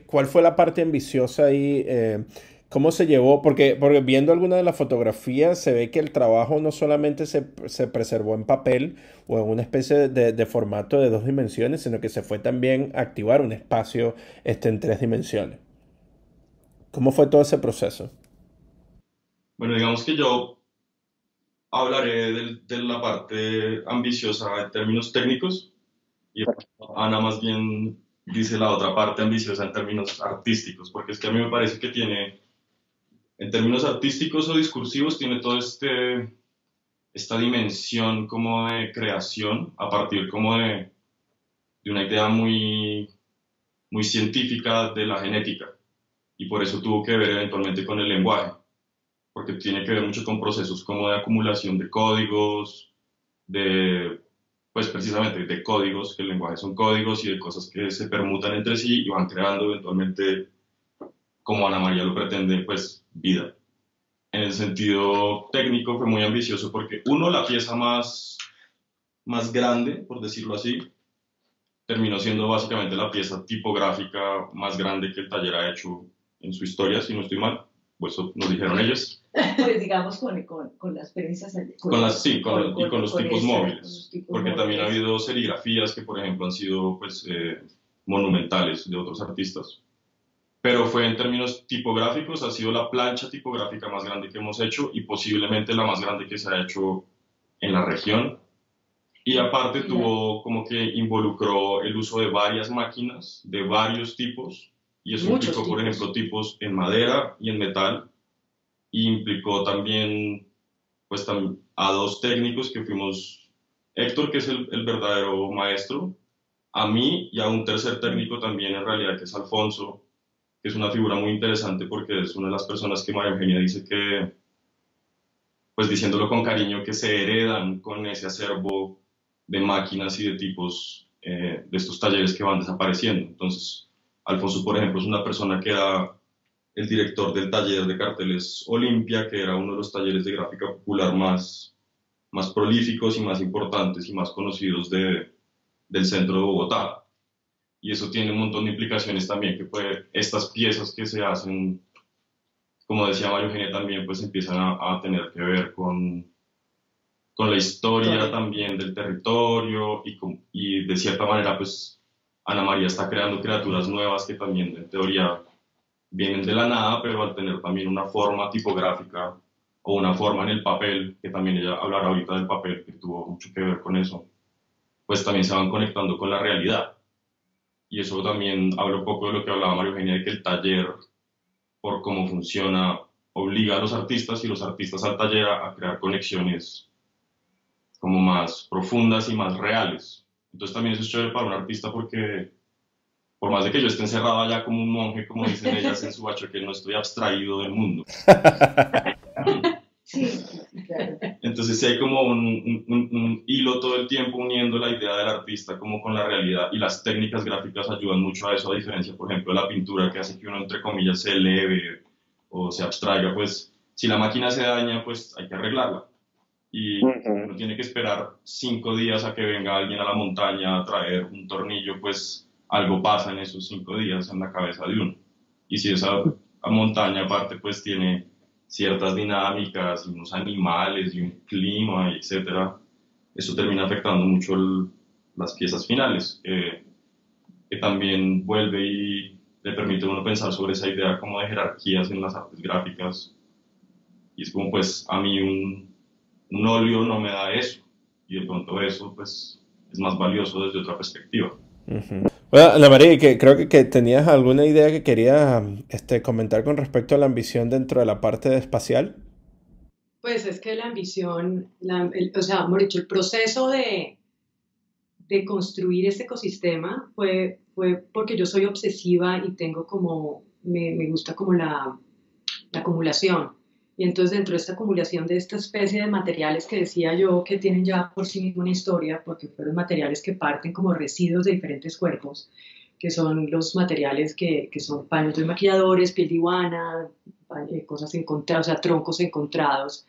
¿cuál fue la parte ambiciosa ahí? ¿Cómo se llevó? Porque viendo alguna de las fotografías se ve que el trabajo no solamente se preservó en papel o en una especie de formato de 2 dimensiones, sino que se fue también a activar un espacio en 3 dimensiones. ¿Cómo fue todo ese proceso? Bueno, digamos que yo hablaré de la parte ambiciosa en términos técnicos y Ana más bien dice la otra parte ambiciosa en términos artísticos, porque es que a mí me parece que tiene, en términos artísticos o discursivos, tiene todo esta dimensión como de creación a partir como de una idea muy científica de la genética y por eso tuvo que ver eventualmente con el lenguaje, porque tiene que ver mucho con procesos como de acumulación de códigos, de, pues precisamente de códigos, que el lenguaje son códigos y de cosas que se permutan entre sí y van creando eventualmente, como Ana María lo pretende, pues vida. En el sentido técnico fue muy ambicioso porque uno, la pieza más grande, por decirlo así, terminó siendo básicamente la pieza tipográfica más grande que el taller ha hecho en su historia, si no estoy mal, pues eso nos dijeron ellos. Pues digamos con las prensas, Sí, y con los tipos móviles, los tipos porque también ha móviles. habido serigrafías que, por ejemplo, han sido pues, monumentales de otros artistas. Pero fue en términos tipográficos, ha sido la plancha tipográfica más grande que hemos hecho y posiblemente la más grande que se ha hecho en la región. Y aparte tuvo como que involucró el uso de varias máquinas de varios tipos y eso Muchos implicó, por tipos. ejemplo, tipos en madera y en metal y implicó también pues a dos técnicos que fuimos, Héctor, que es el verdadero maestro, a mí y a un tercer técnico también en realidad, que es Alfonso, que es una figura muy interesante porque es una de las personas que María Eugenia dice que, pues diciéndolo con cariño, que se heredan con ese acervo de máquinas y de tipos de estos talleres que van desapareciendo. Entonces, Alfonso, por ejemplo, es una persona que era el director del taller de carteles Olimpia, que era uno de los talleres de gráfica popular más prolíficos y más importantes y más conocidos del centro de Bogotá. Y eso tiene un montón de implicaciones también, que estas piezas que se hacen, como decía María Eugenia también, pues empiezan a tener que ver con la historia también del territorio y de cierta manera pues Ana María está creando criaturas nuevas que también en teoría vienen de la nada, pero al tener también una forma tipográfica o una forma en el papel, que también ella hablará ahorita del papel, que tuvo mucho que ver con eso, pues también se van conectando con la realidad. Y eso también habla un poco de lo que hablaba María Eugenia, de que el taller, por cómo funciona, obliga a los artistas y los artistas al taller a crear conexiones como más profundas y más reales. Entonces también eso es chévere para un artista porque por más de que yo esté encerrado allá como un monje, como dicen ellas en su bacho, que no estoy abstraído del mundo. Sí, claro. Entonces sí hay como un hilo todo el tiempo uniendo la idea del artista como con la realidad y las técnicas gráficas ayudan mucho a eso, a diferencia, por ejemplo, de la pintura que hace que uno, entre comillas, se eleve o se abstraiga, pues si la máquina se daña, pues hay que arreglarla. Y uno tiene que esperar 5 días a que venga alguien a la montaña a traer un tornillo, pues algo pasa en esos 5 días en la cabeza de uno. Y si esa montaña aparte pues tiene ciertas dinámicas y unos animales y un clima, etcétera, eso termina afectando mucho las piezas finales, que también vuelve y le permite a uno pensar sobre esa idea como de jerarquías en las artes gráficas. Y es como pues a mí un óleo no me da eso y de pronto eso pues es más valioso desde otra perspectiva. Bueno, Ana María, creo que tenías alguna idea que querías comentar con respecto a la ambición dentro de la parte espacial. Pues es que la ambición, o sea, mejor dicho, el proceso de construir este ecosistema fue porque yo soy obsesiva y tengo como, me gusta como la acumulación. Y entonces dentro de esta acumulación de esta especie de materiales que decía yo que tienen ya por sí mismo una historia, porque fueron materiales que parten como residuos de diferentes cuerpos, que son los materiales que son paños de maquilladores, piel de iguana, cosas encontradas, o sea, troncos encontrados.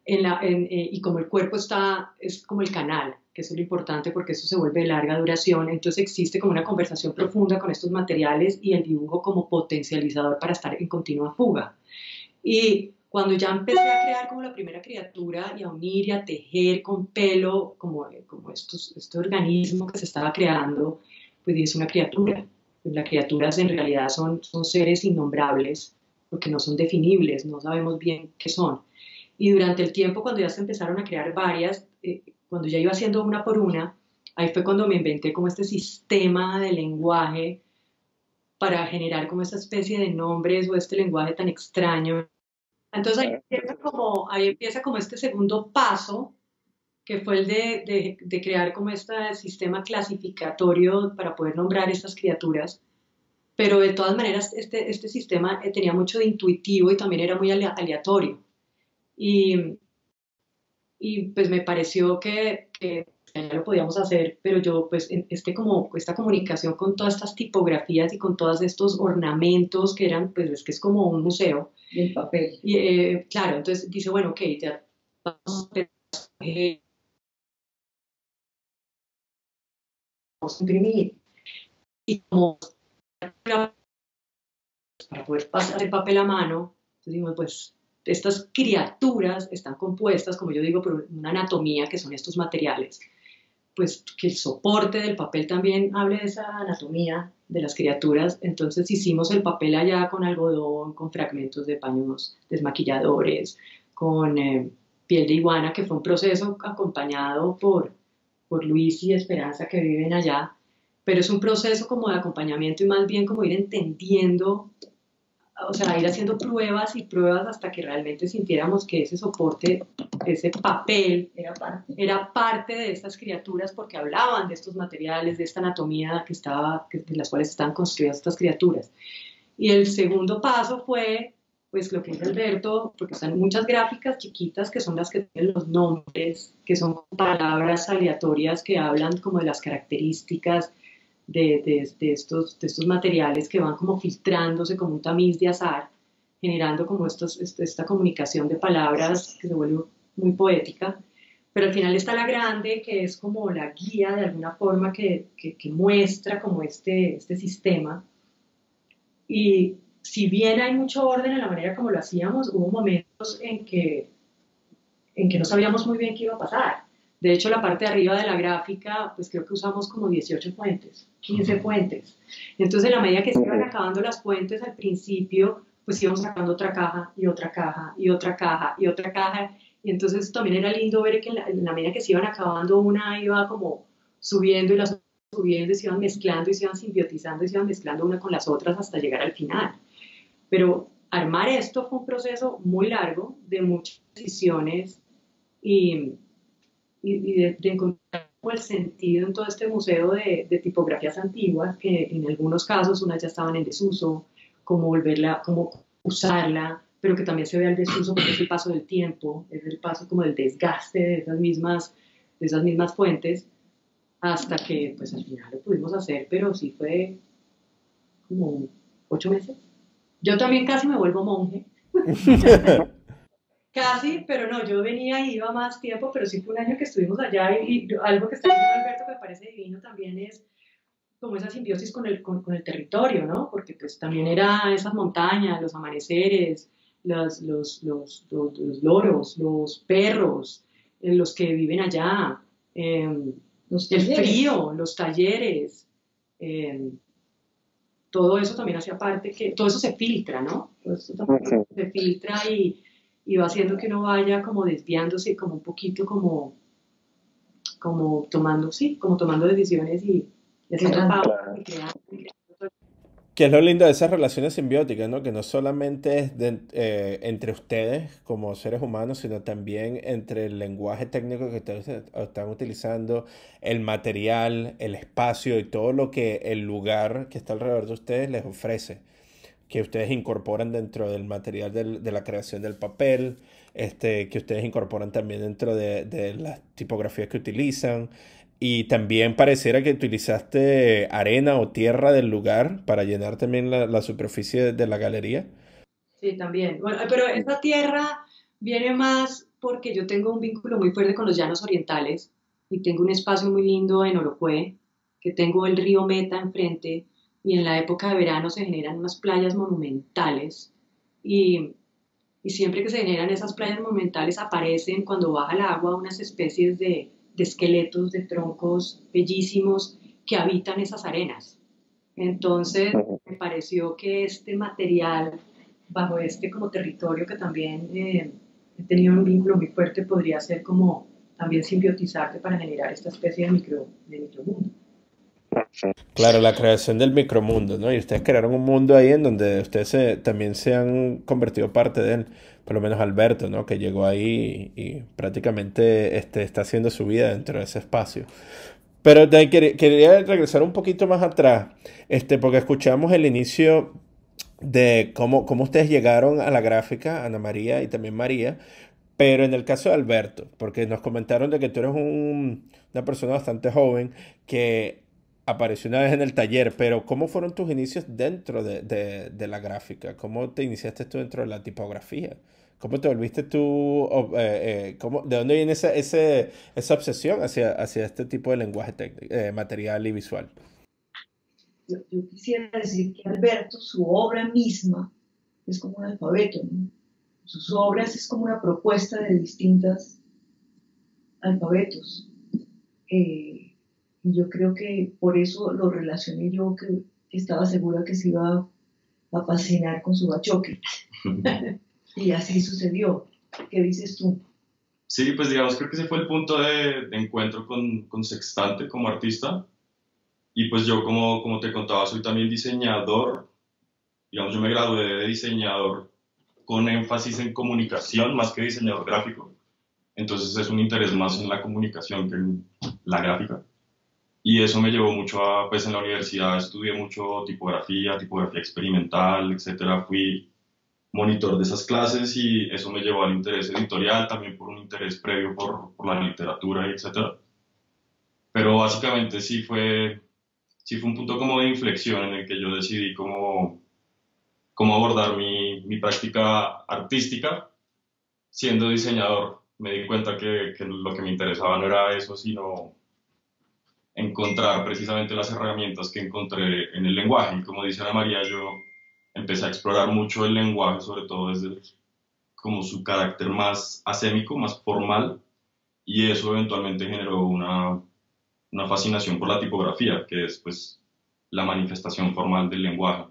Y como el cuerpo es como el canal, que eso es lo importante porque eso se vuelve de larga duración, entonces existe como una conversación profunda con estos materiales y el dibujo como potencializador para estar en continua fuga. Y cuando ya empecé a crear como la primera criatura y a unir y a tejer con pelo, como este organismo que se estaba creando, pues es una criatura. Pues las criaturas en realidad son seres innombrables porque no son definibles, no sabemos bien qué son. Y durante el tiempo, cuando ya se empezaron a crear varias, cuando ya iba haciendo una por una, ahí fue cuando me inventé como este sistema de lenguaje para generar como esta especie de nombres o este lenguaje tan extraño. Entonces ahí empieza como este segundo paso, que fue el de crear como este sistema clasificatorio para poder nombrar estas criaturas. Pero de todas maneras, este sistema tenía mucho de intuitivo y también era muy aleatorio. Y pues me pareció que ya lo podíamos hacer, pero yo pues como esta comunicación con todas estas tipografías y con todos estos ornamentos que eran, pues es que es como un museo. Y el papel. Y, claro, entonces dice, bueno, ok, ya vamos a imprimir. Y como para poder pasar el papel a mano, entonces dijimos, pues estas criaturas están compuestas, como yo digo, por una anatomía que son estos materiales. Pues que el soporte del papel también hable de esa anatomía de las criaturas. Entonces hicimos el papel allá con algodón, con fragmentos de paños desmaquilladores, con piel de iguana, que fue un proceso acompañado por Luis y Esperanza que viven allá. Pero es un proceso como de acompañamiento y más bien como ir entendiendo, o sea, ir haciendo pruebas y pruebas hasta que realmente sintiéramos que ese soporte, ese papel, era parte de estas criaturas porque hablaban de estos materiales, de esta anatomía de las cuales estaban construidas estas criaturas. Y el segundo paso fue, pues lo que dice Alberto, porque están muchas gráficas chiquitas que son las que tienen los nombres, que son palabras aleatorias que hablan como de las características de estos materiales que van como filtrándose como un tamiz de azar, generando como esta comunicación de palabras que se vuelve muy poética. Pero al final está la grande, que es como la guía de alguna forma que muestra como este sistema. Y si bien hay mucho orden en la manera como lo hacíamos, hubo momentos en que no sabíamos muy bien qué iba a pasar. De hecho, la parte de arriba de la gráfica, pues creo que usamos como 18 fuentes, 15 fuentes. Entonces, en la medida que se iban acabando las fuentes al principio, pues íbamos sacando otra caja y otra caja y otra caja y otra caja. Y entonces también era lindo ver que en la medida que se iban acabando, una iba como subiendo y las subiendo y se iban mezclando y se iban simbiotizando y se iban mezclando una con las otras hasta llegar al final. Pero armar esto fue un proceso muy largo, de muchas decisiones y de encontrar el sentido en todo este museo de tipografías antiguas, que en algunos casos unas ya estaban en desuso, cómo usarla, pero que también se vea el desuso porque es el paso del tiempo, es el paso como del desgaste de esas mismas fuentes, hasta que pues al final lo pudimos hacer, pero sí fue como 8 meses. Yo también casi me vuelvo monje. Casi, pero no, yo venía y iba más tiempo, pero sí fue un año que estuvimos allá y algo que está diciendo Alberto que me parece divino también es como esa simbiosis con el territorio, ¿no? Porque pues también era esas montañas, los amaneceres, los loros, los perros, los que viven allá, el frío, los talleres, todo eso también hacía parte, que todo eso se filtra, ¿no? Todo eso también se filtra y va haciendo que uno vaya como desviándose, como un poquito como tomando decisiones y haciendo pausas y creando. Que es lo lindo de esas relaciones simbióticas, ¿no? Que no solamente es entre ustedes como seres humanos, sino también entre el lenguaje técnico que ustedes están utilizando, el material, el espacio y todo lo que el lugar que está alrededor de ustedes les ofrece, que ustedes incorporan dentro del material de la creación del papel, que ustedes incorporan también dentro de las tipografías que utilizan. Y también pareciera que utilizaste arena o tierra del lugar para llenar también la superficie de la galería. Sí, también. Bueno, pero esta tierra viene más porque yo tengo un vínculo muy fuerte con los llanos orientales y tengo un espacio muy lindo en Orocué, que tengo el río Meta enfrente y en la época de verano se generan unas playas monumentales y, y siempre que se generan esas playas monumentales aparecen cuando baja el agua unas especies de esqueletos, de troncos bellísimos que habitan esas arenas. Entonces, me pareció que este material, bajo este como territorio que también he tenido un vínculo muy fuerte, podría ser como también simbiotizarte para generar esta especie de micromundo. Claro, la creación del micromundo, ¿no? Y ustedes crearon un mundo ahí en donde ustedes también se han convertido parte de él. Por lo menos Alberto, ¿no? Que llegó ahí y prácticamente está haciendo su vida dentro de ese espacio. Pero quería regresar un poquito más atrás, porque escuchamos el inicio de cómo ustedes llegaron a la gráfica, Ana María y también María, pero en el caso de Alberto, porque nos comentaron de que tú eres una persona bastante joven que apareció una vez en el taller, pero ¿cómo fueron tus inicios dentro de la gráfica? ¿Cómo te iniciaste tú dentro de la tipografía? ¿Cómo te volviste tú? ¿De dónde viene esa obsesión hacia este tipo de lenguaje material y visual? Yo quisiera decir que Alberto, su obra misma, es como un alfabeto, ¿no? Sus obras es como una propuesta de distintos alfabetos. Y yo creo que por eso lo relacioné yo, que estaba segura que se iba a fascinar con su bachoque. Y así sucedió. ¿Qué dices tú? Sí, pues digamos, creo que ese fue el punto de encuentro con Sextante como artista. Y pues yo, como te contaba, soy también diseñador. Digamos, yo me gradué de diseñador con énfasis en comunicación más que diseñador gráfico. Entonces es un interés más en la comunicación que en la gráfica. Y eso me llevó mucho a, pues en la universidad estudié mucho tipografía experimental, etcétera. Fui monitor de esas clases y eso me llevó al interés editorial, también por un interés previo por la literatura, etcétera. Pero básicamente sí fue un punto como de inflexión en el que yo decidí cómo abordar mi práctica artística siendo diseñador. Me di cuenta que lo que me interesaba no era eso, sino encontrar precisamente las herramientas que encontré en el lenguaje. Y como dice Ana María, yo empecé a explorar mucho el lenguaje, sobre todo desde como su carácter más acémico, más formal, y eso eventualmente generó una fascinación por la tipografía, que es pues la manifestación formal del lenguaje.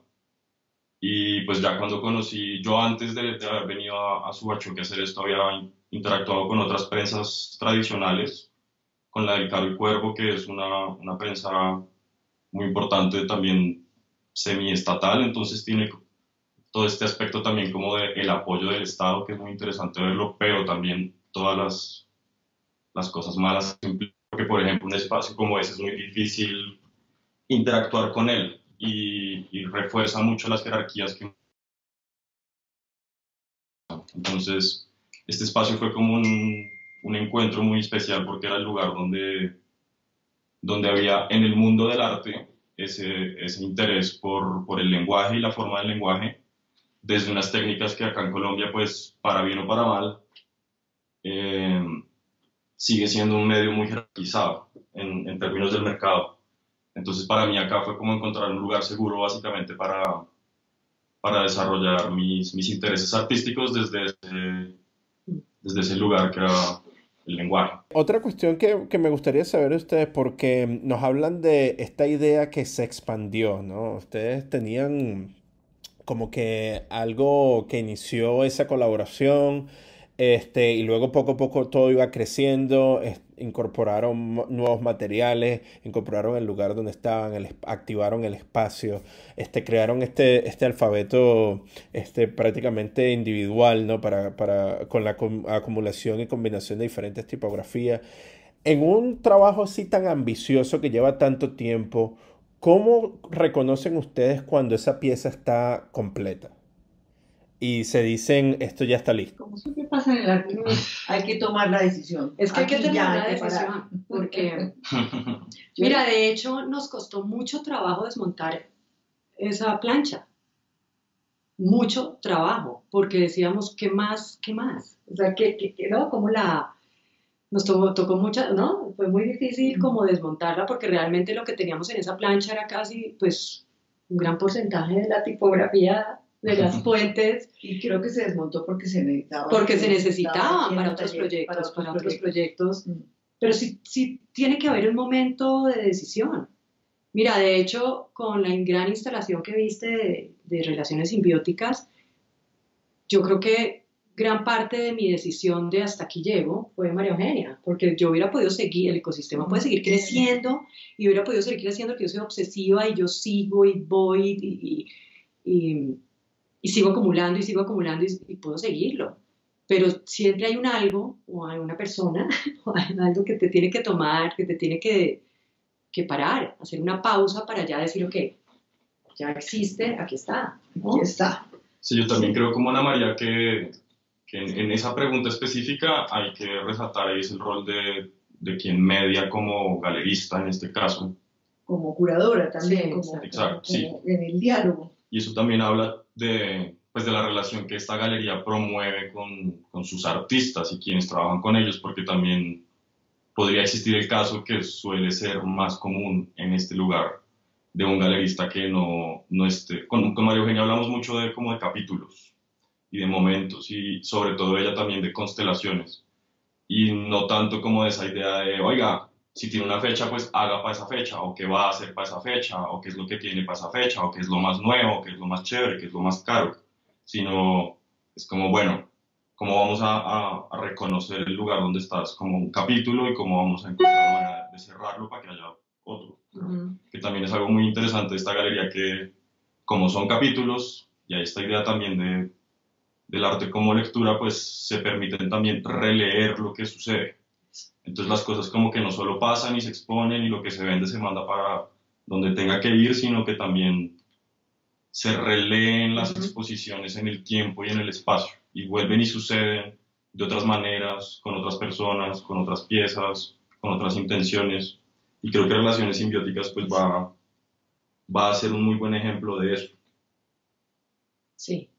Y pues ya cuando conocí, yo antes de haber venido a Subachoque a hacer esto, había interactuado con otras prensas tradicionales, con la del Caro y Cuervo, que es una prensa muy importante también semiestatal, entonces tiene todo este aspecto también como de el apoyo del Estado, que es muy interesante verlo, pero también todas las cosas malas, porque por ejemplo un espacio como ese es muy difícil interactuar con él y refuerza mucho las jerarquías que... Entonces, este espacio fue como un encuentro muy especial porque era el lugar donde había en el mundo del arte ese interés por el lenguaje y la forma del lenguaje, desde unas técnicas que acá en Colombia, pues para bien o para mal, eh, sigue siendo un medio muy jerarquizado en términos del mercado. Entonces para mí acá fue como encontrar un lugar seguro básicamente para desarrollar mis intereses artísticos desde ese lugar que era el lenguaje. Otra cuestión que me gustaría saber de ustedes, porque nos hablan de esta idea que se expandió, ¿no? Ustedes tenían como que algo que inició esa colaboración y luego poco a poco todo iba creciendo, incorporaron nuevos materiales, incorporaron el lugar donde estaban, activaron el espacio, crearon este alfabeto prácticamente individual, ¿no? Con la acumulación y combinación de diferentes tipografías. En un trabajo así tan ambicioso que lleva tanto tiempo, ¿cómo reconocen ustedes cuando esa pieza está completa? Y se dicen, esto ya está listo. Como siempre pasa en el arte, hay que tomar la decisión. Es que hay que Aquí ya tomar la hay que parar. decisión, porque, mira, de hecho nos costó mucho trabajo desmontar esa plancha, mucho trabajo, porque decíamos, ¿qué más? ¿Qué más? O sea, ¿no? Como nos tocó mucha, ¿no? Fue muy difícil como desmontarla, porque realmente lo que teníamos en esa plancha era casi, pues, un gran porcentaje de la tipografía de las fuentes. Y creo que se desmontó porque se necesitaba. Porque se necesitaban para otros proyectos. Pero sí tiene que haber un momento de decisión. Mira, de hecho, con la gran instalación que viste de relaciones simbióticas, yo creo que gran parte de mi decisión de hasta aquí llego fue María Eugenia, porque yo hubiera podido seguir, el ecosistema puede seguir creciendo y hubiera podido seguir creciendo, que yo soy obsesiva y yo sigo y voy y sigo acumulando y puedo seguirlo. Pero siempre hay un algo o hay una persona o hay algo que te tiene que tomar, que te tiene que parar, hacer una pausa para ya decir, ok, ya existe, aquí está, ¿no? Aquí está. Sí, yo también creo como Ana María que en esa pregunta específica hay que resaltar ahí es el rol de quien media como galerista en este caso. Como curadora también, Sí, exacto, sí. En el diálogo. Y eso también habla de la relación que esta galería promueve con sus artistas y quienes trabajan con ellos, porque también podría existir el caso que suele ser más común en este lugar de un galerista que no esté. Con María Eugenia hablamos mucho de capítulos y de momentos y sobre todo ella también de constelaciones y no tanto como de esa idea de, oiga, si tiene una fecha, pues haga para esa fecha, o qué va a hacer para esa fecha, o qué es lo que tiene para esa fecha, o qué es lo más nuevo, o qué es lo más chévere, qué es lo más caro, sino es como, bueno, cómo vamos a reconocer el lugar donde estás como un capítulo y cómo vamos a encontrar la manera de cerrarlo para que haya otro. Que también es algo muy interesante de esta galería que, como son capítulos, y hay esta idea también del arte como lectura, pues se permiten también releer lo que sucede. Entonces las cosas como que no solo pasan y se exponen y lo que se vende se manda para donde tenga que ir, sino que también se releen las exposiciones en el tiempo y en el espacio y vuelven y suceden de otras maneras, con otras personas, con otras piezas, con otras intenciones. Y creo que Relaciones Simbióticas pues va a ser un muy buen ejemplo de eso. Sí.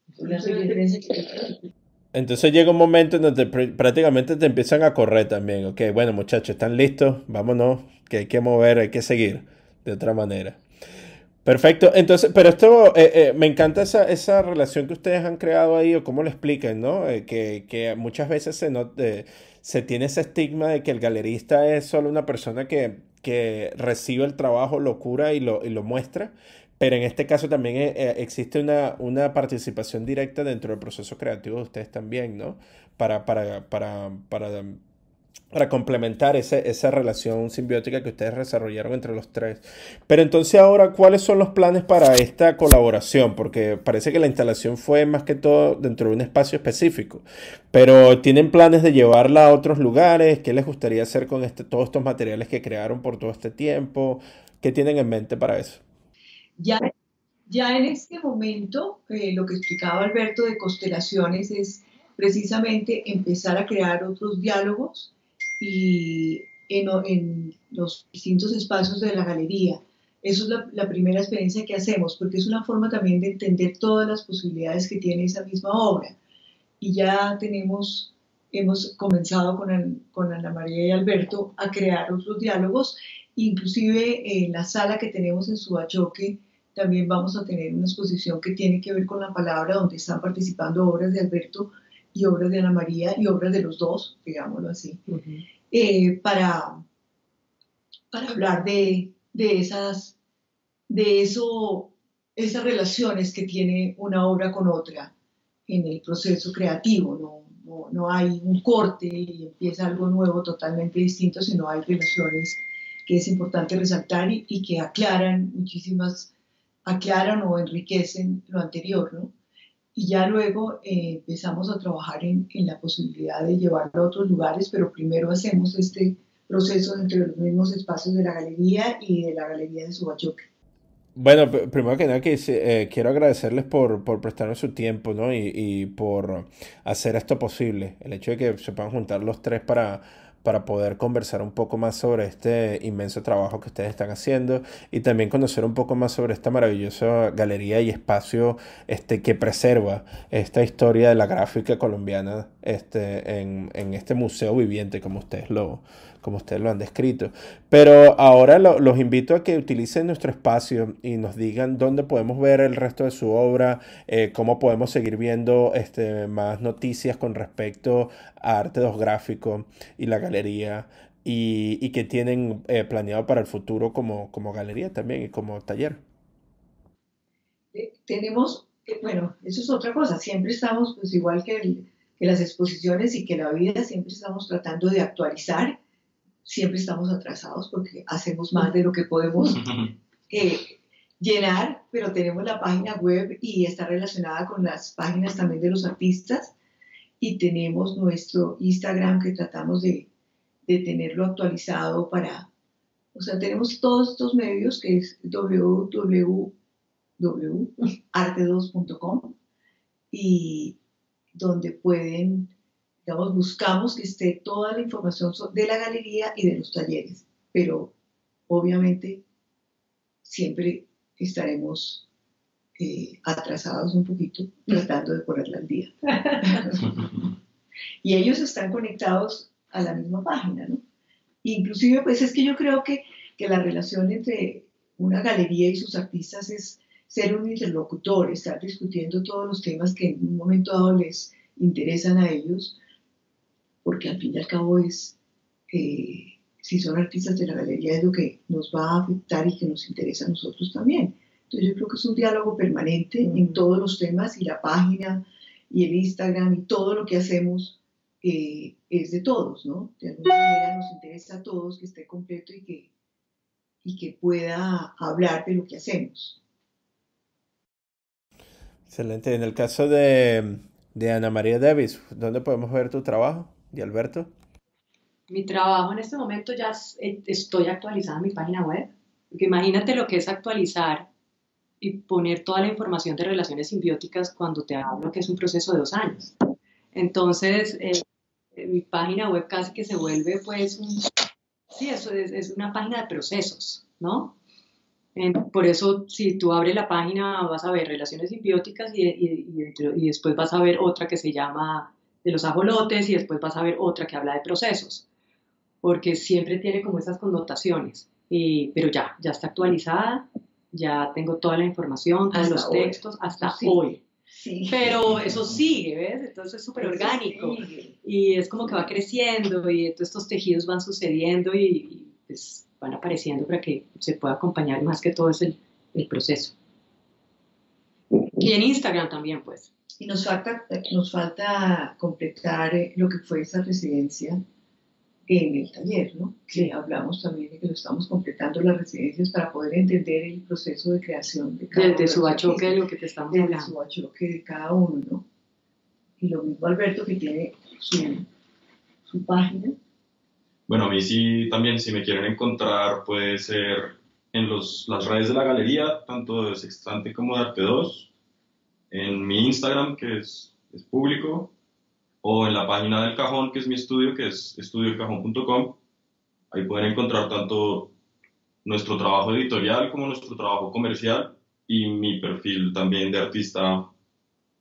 Entonces llega un momento en donde prácticamente te empiezan a correr también. Ok, bueno muchachos, ¿están listos? Vámonos, que hay que mover, hay que seguir de otra manera. Perfecto, entonces, pero esto, me encanta esa relación que ustedes han creado ahí, o cómo lo explican, ¿no? Que muchas veces se tiene ese estigma de que el galerista es solo una persona que recibe el trabajo, lo cura y lo muestra, pero en este caso también existe una participación directa dentro del proceso creativo de ustedes también, ¿no? Para complementar esa relación simbiótica que ustedes desarrollaron entre los tres. Pero entonces ahora, ¿cuáles son los planes para esta colaboración? Porque parece que la instalación fue más que todo dentro de un espacio específico, pero ¿tienen planes de llevarla a otros lugares? ¿Qué les gustaría hacer con todos estos materiales que crearon por todo este tiempo? ¿Qué tienen en mente para eso? Ya en este momento, lo que explicaba Alberto de constelaciones es precisamente empezar a crear otros diálogos y en los distintos espacios de la galería. Eso es la primera experiencia que hacemos, porque es una forma también de entender todas las posibilidades que tiene esa misma obra. Y ya hemos comenzado con Ana María y Alberto a crear otros diálogos, inclusive en la sala que tenemos en Subachoque también vamos a tener una exposición que tiene que ver con la palabra, donde están participando obras de Alberto y obras de Ana María y obras de los dos, digámoslo así, para hablar de esas relaciones que tiene una obra con otra en el proceso creativo, no hay un corte y empieza algo nuevo totalmente distinto, sino hay relaciones que es importante resaltar y que aclaran o enriquecen lo anterior, ¿no? Y ya luego empezamos a trabajar en la posibilidad de llevarlo a otros lugares, pero primero hacemos este proceso entre los mismos espacios de la galería y de la galería de Subachoque. Bueno, primero que nada quiero agradecerles por prestarnos su tiempo, ¿no? Y por hacer esto posible. El hecho de que se puedan juntar los tres para poder conversar un poco más sobre este inmenso trabajo que ustedes están haciendo y también conocer un poco más sobre esta maravillosa galería y espacio que preserva esta historia de la gráfica colombiana en este museo viviente, como ustedes lo han descrito. Pero ahora los invito a que utilicen nuestro espacio y nos digan dónde podemos ver el resto de su obra, cómo podemos seguir viendo más noticias con respecto a Arte 2 Gráfico y la galería y que tienen planeado para el futuro como galería también y como taller. Tenemos, bueno, eso es otra cosa, siempre estamos, pues igual que las exposiciones y que la vida, siempre estamos tratando de actualizar. Siempre estamos atrasados porque hacemos más de lo que podemos llenar, pero tenemos la página web y está relacionada con las páginas también de los artistas y tenemos nuestro Instagram que tratamos de tenerlo actualizado o sea, tenemos todos estos medios que es www.arte2.com y donde pueden, digamos, buscamos que esté toda la información de la galería y de los talleres, pero obviamente siempre estaremos atrasados un poquito tratando de ponerla al día. Y ellos están conectados a la misma página, ¿no? Inclusive, pues es que yo creo que la relación entre una galería y sus artistas es ser un interlocutor, estar discutiendo todos los temas que en un momento dado les interesan a ellos, porque al fin y al cabo si son artistas de la galería es lo que nos va a afectar y que nos interesa a nosotros también. Entonces yo creo que es un diálogo permanente en todos los temas y la página y el Instagram y todo lo que hacemos es de todos, ¿no? De alguna manera nos interesa a todos que esté completo y que pueda hablar de lo que hacemos. Excelente. En el caso de Ana María Davis, ¿dónde podemos ver tu trabajo? ¿Y Alberto? Mi trabajo en este momento estoy actualizando mi página web, porque imagínate lo que es actualizar y poner toda la información de relaciones simbióticas cuando te hablo que es un proceso de 2 años. Entonces, mi página web casi que se vuelve pues sí, eso es una página de procesos, ¿no? Por eso, si tú abres la página, vas a ver relaciones simbióticas y después vas a ver otra que se llama de los ajolotes y después vas a ver otra que habla de procesos, porque siempre tiene como esas connotaciones. Pero ya está actualizada, ya tengo toda la información, todos los textos, hasta hoy. Sí. Pero eso sigue, ¿ves? Entonces es súper orgánico y es como que va creciendo y todos estos tejidos van sucediendo y pues van apareciendo para que se pueda acompañar más que todo es el proceso. Y en Instagram también, pues. Y nos falta completar lo que fue esa residencia en el taller, ¿no? Que hablamos también de que lo estamos completando las residencias para poder entender el proceso de creación de cada uno. De Subachoque, de lo que te estamos hablando. De Subachoque de cada uno, ¿no? Y lo mismo Alberto, que tiene su página. Bueno, a mí sí, también si me quieren encontrar puede ser en las redes de la galería, tanto de Sextante como de Arte 2, en mi Instagram, que es público, o en la página del Cajón, que es mi estudio, que es estudioelcajón.com. Ahí pueden encontrar tanto nuestro trabajo editorial como nuestro trabajo comercial y mi perfil también de artista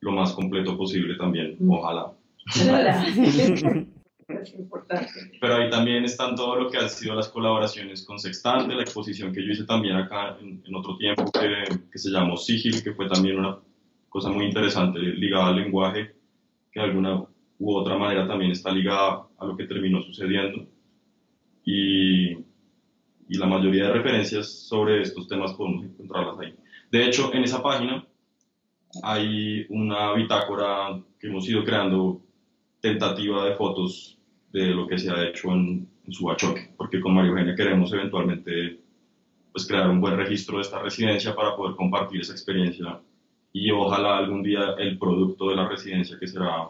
lo más completo posible también, ojalá. Es importante. Pero ahí también están todo lo que han sido las colaboraciones con Sextante, la exposición que yo hice también acá en otro tiempo que se llamó Sigil, que fue también una cosa muy interesante ligada al lenguaje, que de alguna u otra manera también está ligada a lo que terminó sucediendo. Y la mayoría de referencias sobre estos temas podemos encontrarlas ahí. De hecho, en esa página hay una bitácora que hemos ido creando tentativa de fotos de lo que se ha hecho en Subachoque, porque con María Eugenia queremos eventualmente pues, crear un buen registro de esta residencia para poder compartir esa experiencia y ojalá algún día el producto de la residencia, que será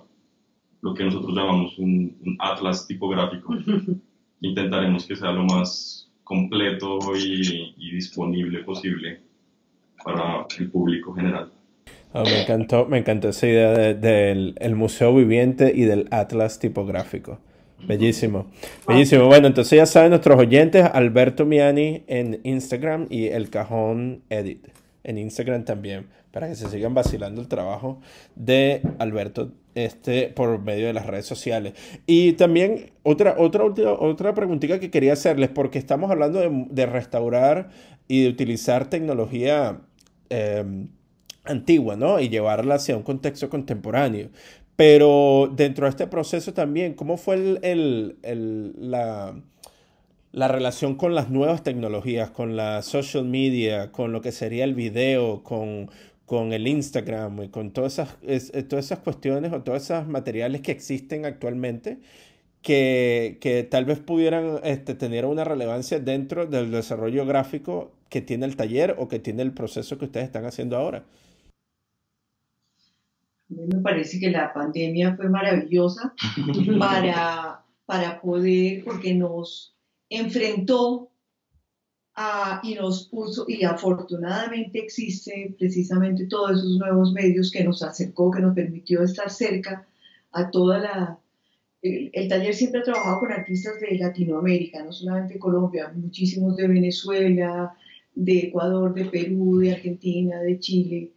lo que nosotros llamamos un atlas tipográfico, intentaremos que sea lo más completo y disponible posible para el público general. Oh, me encantó esa idea del el museo viviente y del atlas tipográfico. Bellísimo, bellísimo. Bueno, entonces ya saben nuestros oyentes, Alberto Miani en Instagram y El Cajón Edit en Instagram también, para que se sigan vacilando el trabajo de Alberto por medio de las redes sociales. Y también otra preguntita que quería hacerles, porque estamos hablando de restaurar y de utilizar tecnología antigua, ¿no? Y llevarla hacia un contexto contemporáneo. Pero dentro de este proceso también, ¿cómo fue la relación con las nuevas tecnologías, con la social media, con lo que sería el video, con el Instagram y con todas esas cuestiones o todos esos materiales que existen actualmente que tal vez pudieran tener una relevancia dentro del desarrollo gráfico que tiene el taller o que tiene el proceso que ustedes están haciendo ahora? A mí me parece que la pandemia fue maravillosa para poder, porque nos enfrentó y nos puso, y afortunadamente existen precisamente todos esos nuevos medios que nos acercó, que nos permitió estar cerca a toda la... El taller siempre ha trabajado con artistas de Latinoamérica, no solamente Colombia, muchísimos de Venezuela, de Ecuador, de Perú, de Argentina, de Chile,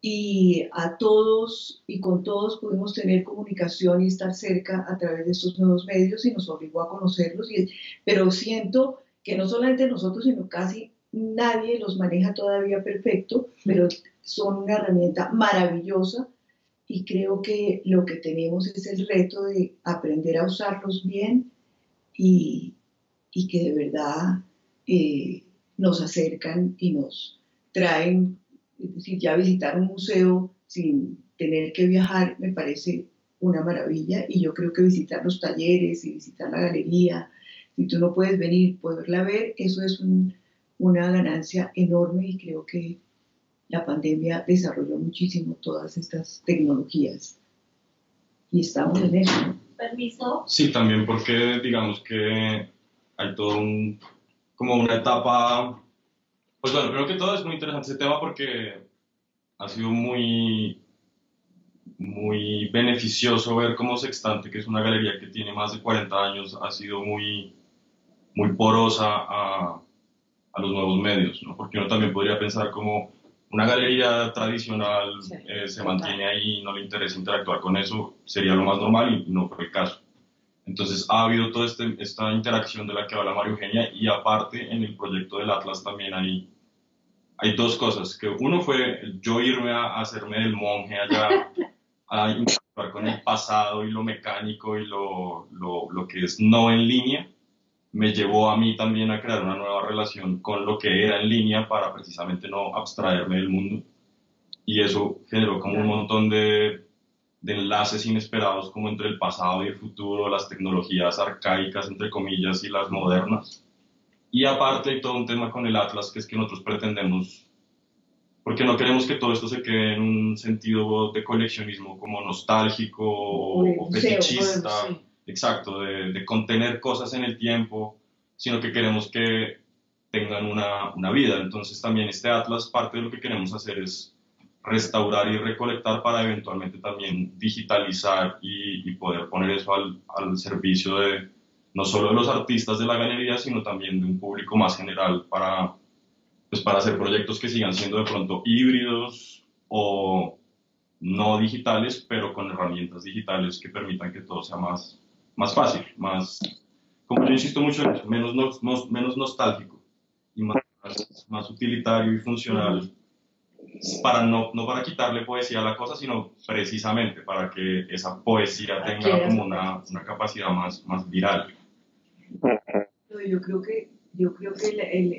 y a todos y con todos pudimos tener comunicación y estar cerca a través de estos nuevos medios y nos obligó a conocerlos, pero siento que no solamente nosotros, sino casi nadie los maneja todavía perfecto, pero son una herramienta maravillosa y creo que lo que tenemos es el reto de aprender a usarlos bien y que de verdad nos acercan y nos traen. Es decir, ya visitar un museo sin tener que viajar me parece una maravilla y yo creo que visitar los talleres y visitar la galería, si tú no puedes venir, poderla ver, eso es una ganancia enorme y creo que la pandemia desarrolló muchísimo todas estas tecnologías y estamos en eso. Permiso. Sí, también porque digamos que hay todo como una etapa. Pues bueno, creo que todo es muy interesante ese tema porque ha sido muy beneficioso ver cómo Sextante, que es una galería que tiene más de 40 años, ha sido muy porosa a los nuevos medios, ¿no? Porque uno también podría pensar como una galería tradicional se mantiene ahí y no le interesa interactuar con eso, sería lo más normal y no fue el caso. Entonces ha habido toda esta interacción de la que habla María Eugenia y aparte en el proyecto del Atlas también hay dos cosas, que uno fue yo irme a hacerme del monje allá, a interactuar con el pasado y lo mecánico y lo que es no en línea, me llevó a mí también a crear una nueva relación con lo que era en línea para precisamente no abstraerme del mundo y eso generó como un montón de enlaces inesperados como entre el pasado y el futuro, las tecnologías arcaicas entre comillas y las modernas. Y aparte hay todo un tema con el Atlas, que es que nosotros pretendemos, porque no queremos que todo esto se quede en un sentido de coleccionismo como nostálgico o fetichista, exacto, de contener cosas en el tiempo, sino que queremos que tengan una vida. Entonces también este Atlas, parte de lo que queremos hacer es restaurar y recolectar para eventualmente también digitalizar y poder poner eso al servicio de no solo de los artistas de la galería, sino también de un público más general para hacer proyectos que sigan siendo de pronto híbridos o no digitales, pero con herramientas digitales que permitan que todo sea más fácil, como yo insisto mucho en eso, menos nostálgico y más utilitario y funcional, para no para quitarle poesía a la cosa, sino precisamente para que esa poesía tenga como una capacidad más viral. Yo creo que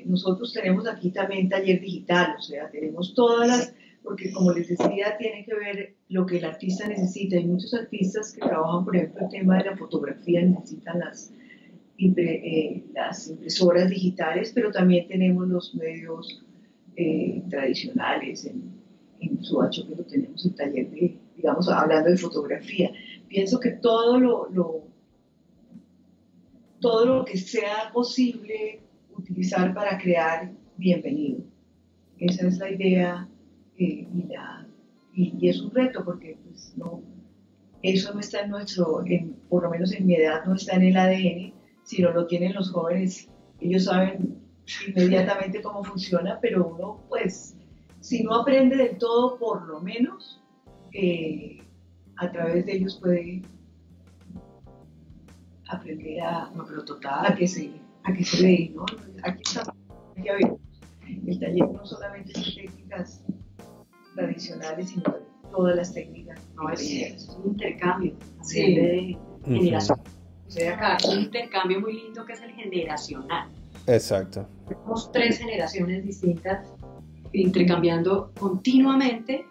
nosotros tenemos aquí también taller digital, o sea, tenemos todas las porque como les decía, tiene que ver lo que el artista necesita. Hay muchos artistas que trabajan, por ejemplo, el tema de la fotografía, necesitan las impresoras digitales, pero también tenemos los medios tradicionales. En Suacho, que lo tenemos en taller de, digamos, hablando de fotografía. Pienso que todo lo que sea posible utilizar para crear, bienvenido. Esa es la idea y es un reto porque pues, no, eso no está en por lo menos en mi edad, no está en el ADN, sino lo tienen los jóvenes. Ellos saben inmediatamente cómo funciona, pero uno, pues, si no aprende del todo, por lo menos a través de ellos puede aprender a que se ve, ¿no? Aquí estamos, ya vemos. El taller no solamente es de técnicas tradicionales, sino de todas las técnicas. No, es un intercambio Sí. de generación. O sea, acá hay un intercambio muy lindo que es el generacional. Exacto. Tenemos 3 generaciones distintas intercambiando continuamente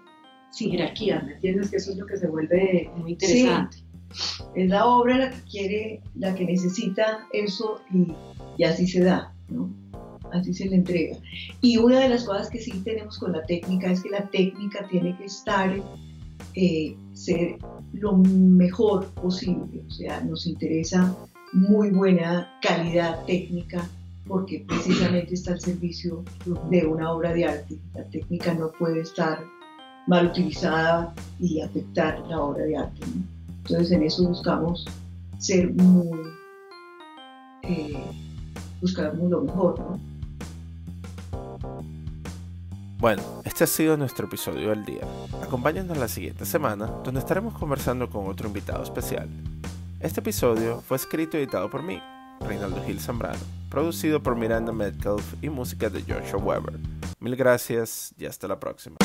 sin jerarquías, ¿me entiendes? Que eso es lo que se vuelve muy interesante. Sí. Es la obra la que necesita eso y así se da, ¿no? Así se le entrega. Y una de las cosas que sí tenemos con la técnica es que la técnica tiene que estar, ser lo mejor posible. O sea, nos interesa muy buena calidad técnica porque precisamente está al servicio de una obra de arte. La técnica no puede estar mal utilizada y afectar la obra de arte, ¿no? Entonces en eso buscamos ser buscamos lo mejor, ¿no? Bueno, este ha sido nuestro episodio del día. Acompáñanos la siguiente semana, donde estaremos conversando con otro invitado especial. Este episodio fue escrito y editado por mí, Reinaldo Gil Zambrano, producido por Miranda Metcalf y música de Joshua Weber. Mil gracias y hasta la próxima.